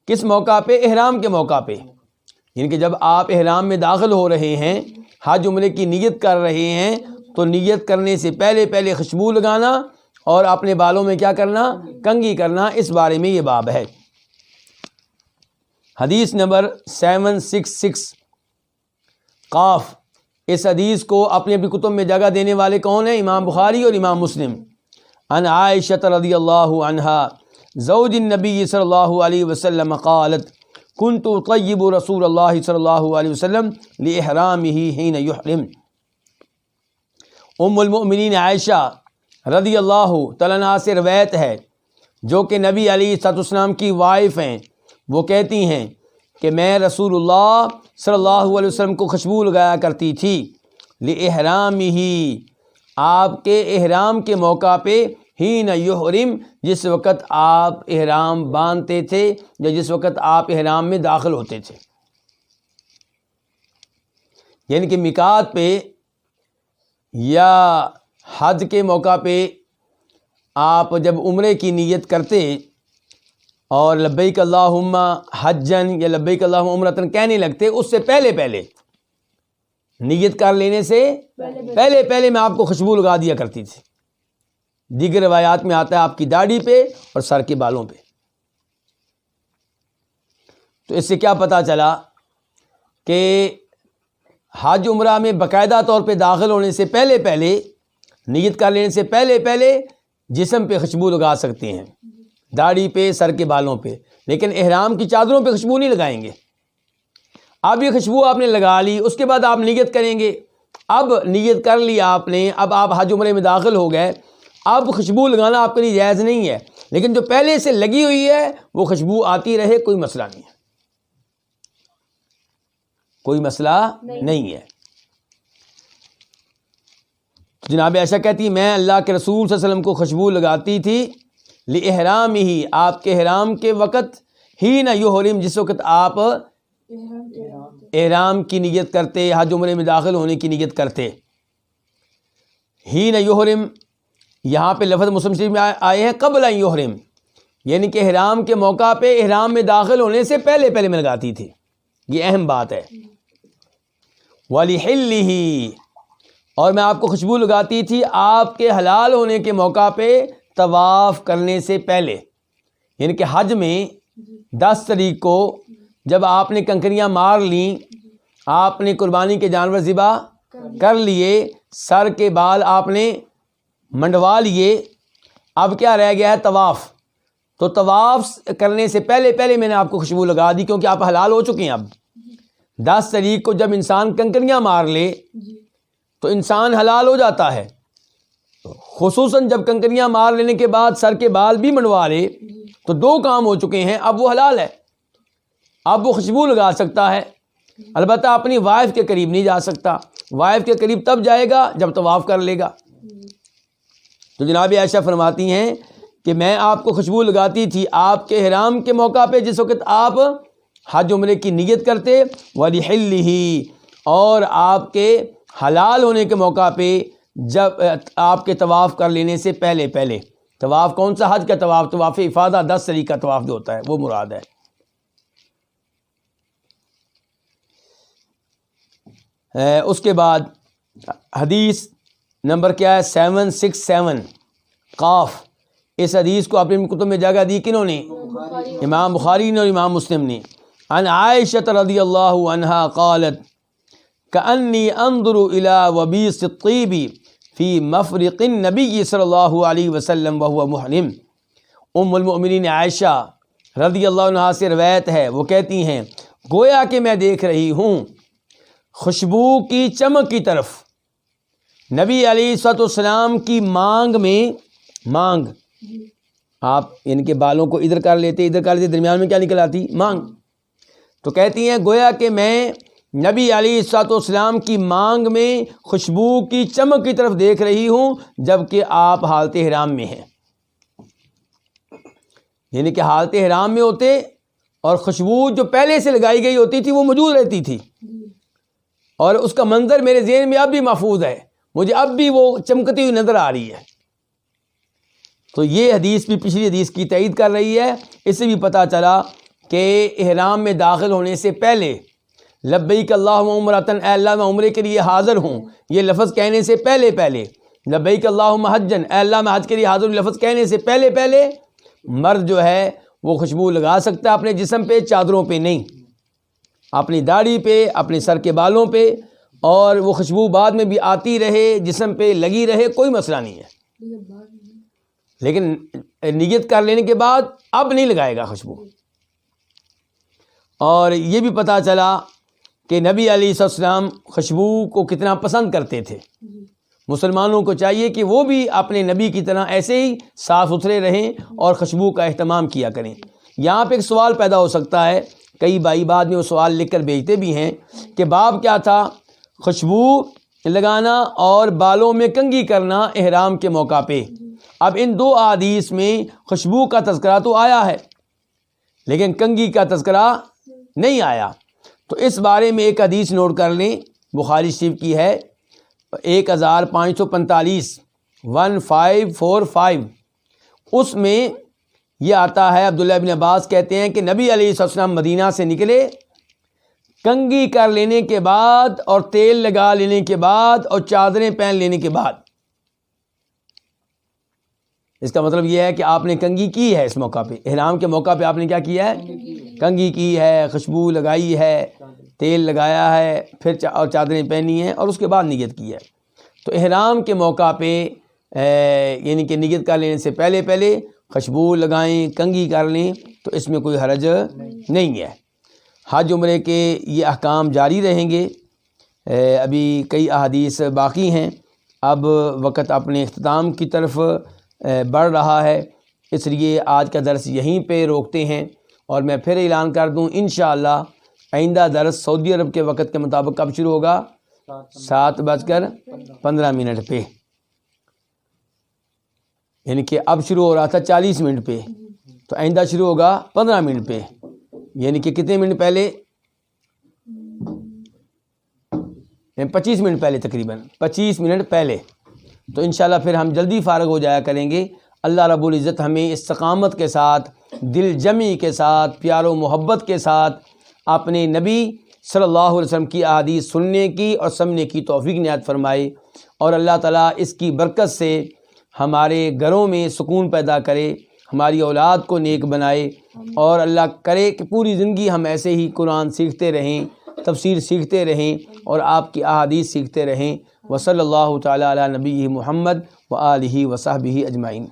کس موقع پہ؟ احرام کے موقع پہ، یعنی کہ جب آپ احرام میں داخل ہو رہے ہیں، حج عمرے کی نیت کر رہے ہیں، تو نیت کرنے سے پہلے خوشبو لگانا اور اپنے بالوں میں کیا کرنا؟ کنگھی کرنا، اس بارے میں یہ باب ہے۔ حدیث نمبر 766 قاف۔ اس حدیث کو اپنی اپنی کتب میں جگہ دینے والے کون ہیں؟ امام بخاری اور امام مسلم۔ عن عائشہ رضی اللہ عنہا زوج النبی صلی اللہ علیہ وسلم قالت كنت اطیب رسول اللہ صلی اللہ علیہ وسلم لاحرامہ حین یحرم۔ ام المؤمنین عائشہ رضی اللہ تعالیٰ عنہا سے روایت ہے، جو کہ نبی علیہ السلام کی وائف ہیں، وہ کہتی ہیں کہ میں رسول اللہ صلی اللہ علیہ وسلم کو خوشبو لگایا کرتی تھی، لِإِحْرَامِهِ، آپ کے احرام کے موقع پہ، حین یحرم، جس وقت آپ احرام باندھتے تھے یا جس وقت آپ احرام میں داخل ہوتے تھے، یعنی کہ میقات پہ یا حج کے موقع پہ آپ جب عمرے کی نیت کرتے اور لبیک اللہم حجن یا لبیک اللہم عمرتن کہنے لگتے، اس سے پہلے نیت کر لینے سے پہلے میں آپ کو خوشبو لگا دیا کرتی تھی۔ دیگر روایات میں آتا ہے آپ کی داڑھی پہ اور سر کے بالوں پہ۔ تو اس سے کیا پتہ چلا کہ حج عمرہ میں باقاعدہ طور پہ داخل ہونے سے پہلے نیت کر لینے سے پہلے جسم پہ خوشبو لگا سکتے ہیں، داڑھی پہ، سر کے بالوں پہ، لیکن احرام کی چادروں پہ خوشبو نہیں لگائیں گے۔ اب یہ خوشبو آپ نے لگا لی، اس کے بعد آپ نیت کریں گے، اب نیت کر لی آپ نے، اب آپ حج عمرے میں داخل ہو گئے، اب خوشبو لگانا آپ کے لیے جائز نہیں ہے، لیکن جو پہلے سے لگی ہوئی ہے وہ خوشبو آتی رہے، کوئی مسئلہ نہیں ہے، کوئی مسئلہ نہیں ہے۔ جناب عائشہ کہتی میں اللہ کے رسول صلی اللہ علیہ وسلم کو خوشبو لگاتی تھی، لِإِحْرَامِهِ، آپ کے احرام کے وقت، حین یحرم، جس وقت آپ احرام کی نیت کرتے، حج عمرے میں داخل ہونے کی نیت کرتے. حین یحرم، یہاں پہ لفظ مسلم شریف میں آئے ہیں قبل ان یحرم، یعنی کہ احرام کے موقع پہ احرام میں داخل ہونے سے پہلے پہلے میں لگاتی تھی. یہ اہم بات ہے. وَلِحِلِّهِ، اور میں آپ کو خوشبو لگاتی تھی آپ کے حلال ہونے کے موقع پہ طواف کرنے سے پہلے. یعنی کہ حج میں 10 تاریخ کو جب آپ نے کنکریاں مار لیں، آپ نے قربانی کے جانور ذبح کر لیے، سر کے بال آپ نے منڈوا لیے، اب کیا رہ گیا ہے؟ طواف. تو طواف کرنے سے پہلے پہلے میں نے آپ کو خوشبو لگا دی، کیونکہ آپ حلال ہو چکے ہیں. اب 10 تاریخ کو جب انسان کنکریاں مار لے تو انسان حلال ہو جاتا ہے. خصوصاً جب کنکریاں مار لینے کے بعد سر کے بال بھی منڈوا لے تو 2 کام ہو چکے ہیں. اب وہ حلال ہے، اب وہ خوشبو لگا سکتا ہے. البتہ اپنی وائف کے قریب نہیں جا سکتا. وائف کے قریب تب جائے گا جب طواف کر لے گا. تو جناب عائشہ فرماتی ہیں کہ میں آپ کو خوشبو لگاتی تھی آپ کے احرام کے موقع پہ جس وقت آپ حج عمرے کی نیت کرتے، وَلِحِلِّهِ، اور آپ کے حلال ہونے کے موقع پہ جب آپ کے طواف کر لینے سے پہلے پہلے. طواف کون سا؟ حج کا طواف، طواف افاضہ 10 تاریخ کا طواف جو ہوتا ہے وہ مراد ہے. اس کے بعد حدیث نمبر کیا ہے؟ 767 قاف. اس حدیث کو اپنی کتب میں جگہ دی کنہوں نے؟ امام بخاری نے اور امام مسلم نے. عن عائشہ رضی اللہ عنہا قالت کأنی انظر الى وبیس الطیب فی مفرق النبی صلی اللہ علیہ وسلم وهو محرم. ام المؤمنین عائشہ رضی اللہ عنہا سے روایت ہے، وہ کہتی ہیں گویا کہ میں دیکھ رہی ہوں خوشبو کی چمک کی طرف نبی علیہ الصلوۃ والسلام کی مانگ میں. مانگ آپ ان کے بالوں کو ادھر کر لیتے، ادھر کر لیتے، درمیان میں کیا نکل آتی؟ مانگ. تو کہتی ہیں گویا کہ میں نبی علیہ الصلوۃ والسلام کی مانگ میں خوشبو کی چمک کی طرف دیکھ رہی ہوں جبکہ آپ حالت احرام میں ہیں. یعنی کہ حالت احرام میں ہوتے اور خوشبو جو پہلے سے لگائی گئی ہوتی تھی وہ موجود رہتی تھی، اور اس کا منظر میرے ذہن میں اب بھی محفوظ ہے، مجھے اب بھی وہ چمکتی ہوئی نظر آ رہی ہے. تو یہ حدیث بھی پچھلی حدیث کی تائید کر رہی ہے. اس سے بھی پتہ چلا کہ احرام میں داخل ہونے سے پہلے لبیک اللہم عمرۃ، اے اللہ میں عمرے کے لیے حاضر ہوں، یہ لفظ کہنے سے پہلے پہلے. لبیک اللہم حجن، اے اللہ میں حج کے لیے حاضر ہوں، لفظ کہنے سے پہلے پہلے مرد جو ہے وہ خوشبو لگا سکتا ہے اپنے جسم پہ، چادروں پہ نہیں، اپنی داڑھی پہ، اپنے سر کے بالوں پہ، اور وہ خوشبو بعد میں بھی آتی رہے، جسم پہ لگی رہے، کوئی مسئلہ نہیں ہے. لیکن نیت کر لینے کے بعد اب نہیں لگائے گا خوشبو. اور یہ بھی پتہ چلا کہ نبی علیہ السلام خوشبو کو کتنا پسند کرتے تھے. مسلمانوں کو چاہیے کہ وہ بھی اپنے نبی کی طرح ایسے ہی صاف ستھرے رہیں اور خوشبو کا اہتمام کیا کریں. یہاں پہ ایک سوال پیدا ہو سکتا ہے، کئی بھائی بعد میں وہ سوال لکھ کر بھیجتے بھی ہیں کہ باب کیا تھا؟ خوشبو لگانا اور بالوں میں کنگھی کرنا احرام کے موقع پہ. اب ان 2 احادیث میں خوشبو کا تذکرہ تو آیا ہے لیکن کنگھی کا تذکرہ نہیں آیا. تو اس بارے میں ایک حدیث نوٹ کر لیں، بخاری شریف کی ہے 1545 1545. اس میں یہ آتا ہے، عبداللہ ابن عباس کہتے ہیں کہ نبی علیہ السلام مدینہ سے نکلے کنگھی کر لینے کے بعد اور تیل لگا لینے کے بعد اور چادریں پہن لینے کے بعد. اس کا مطلب یہ ہے کہ آپ نے کنگھی کی ہے اس موقع پہ، احرام کے موقع پہ آپ نے کیا کیا ہے؟ کنگھی کی ہے، خوشبو لگائی ہے، تیل لگایا ہے، پھر اور چادریں پہنی ہیں اور اس کے بعد نیت کی ہے. تو احرام کے موقع پہ یعنی کہ نیت کر لینے سے پہلے پہلے خوشبو لگائیں، کنگھی کر لیں تو اس میں کوئی حرج نہیں ہے. حج عمرے کے یہ احکام جاری رہیں گے. ابھی کئی احادیث باقی ہیں. اب وقت اپنے اختتام کی طرف بڑھ رہا ہے، اس لیے آج کا درس یہیں پہ روکتے ہیں. اور میں پھر اعلان کر دوں انشاءاللہ آئندہ درس سعودی عرب کے وقت کے مطابق کب شروع ہوگا؟ 7:15 پہ. یعنی کہ اب شروع ہو رہا تھا 40 منٹ پہ، تو آئندہ شروع ہوگا 15 منٹ پہ. یعنی کہ کتنے منٹ پہلے؟ 25 منٹ پہلے، تقریباً 25 منٹ پہلے، تو انشاءاللہ پھر ہم جلدی فارغ ہو جایا کریں گے۔ اللہ رب العزت ہمیں استقامت کے ساتھ، دل جمی کے ساتھ، پیار و محبت کے ساتھ اپنے نبی صلی اللہ علیہ وسلم کی احادیث سننے کی اور سمجھنے کی توفیق عنایت فرمائے، اور اللہ تعالیٰ اس کی برکت سے ہمارے گھروں میں سکون پیدا کرے، ہماری اولاد کو نیک بنائے، اور اللہ کرے کہ پوری زندگی ہم ایسے ہی قرآن سیکھتے رہیں، تفسیر سیکھتے رہیں، اور آپ کی احادیث سیکھتے رہیں۔ وصلی اللہ تعالیٰ علی نبی محمد وآلہ وصحبہ اجمعین۔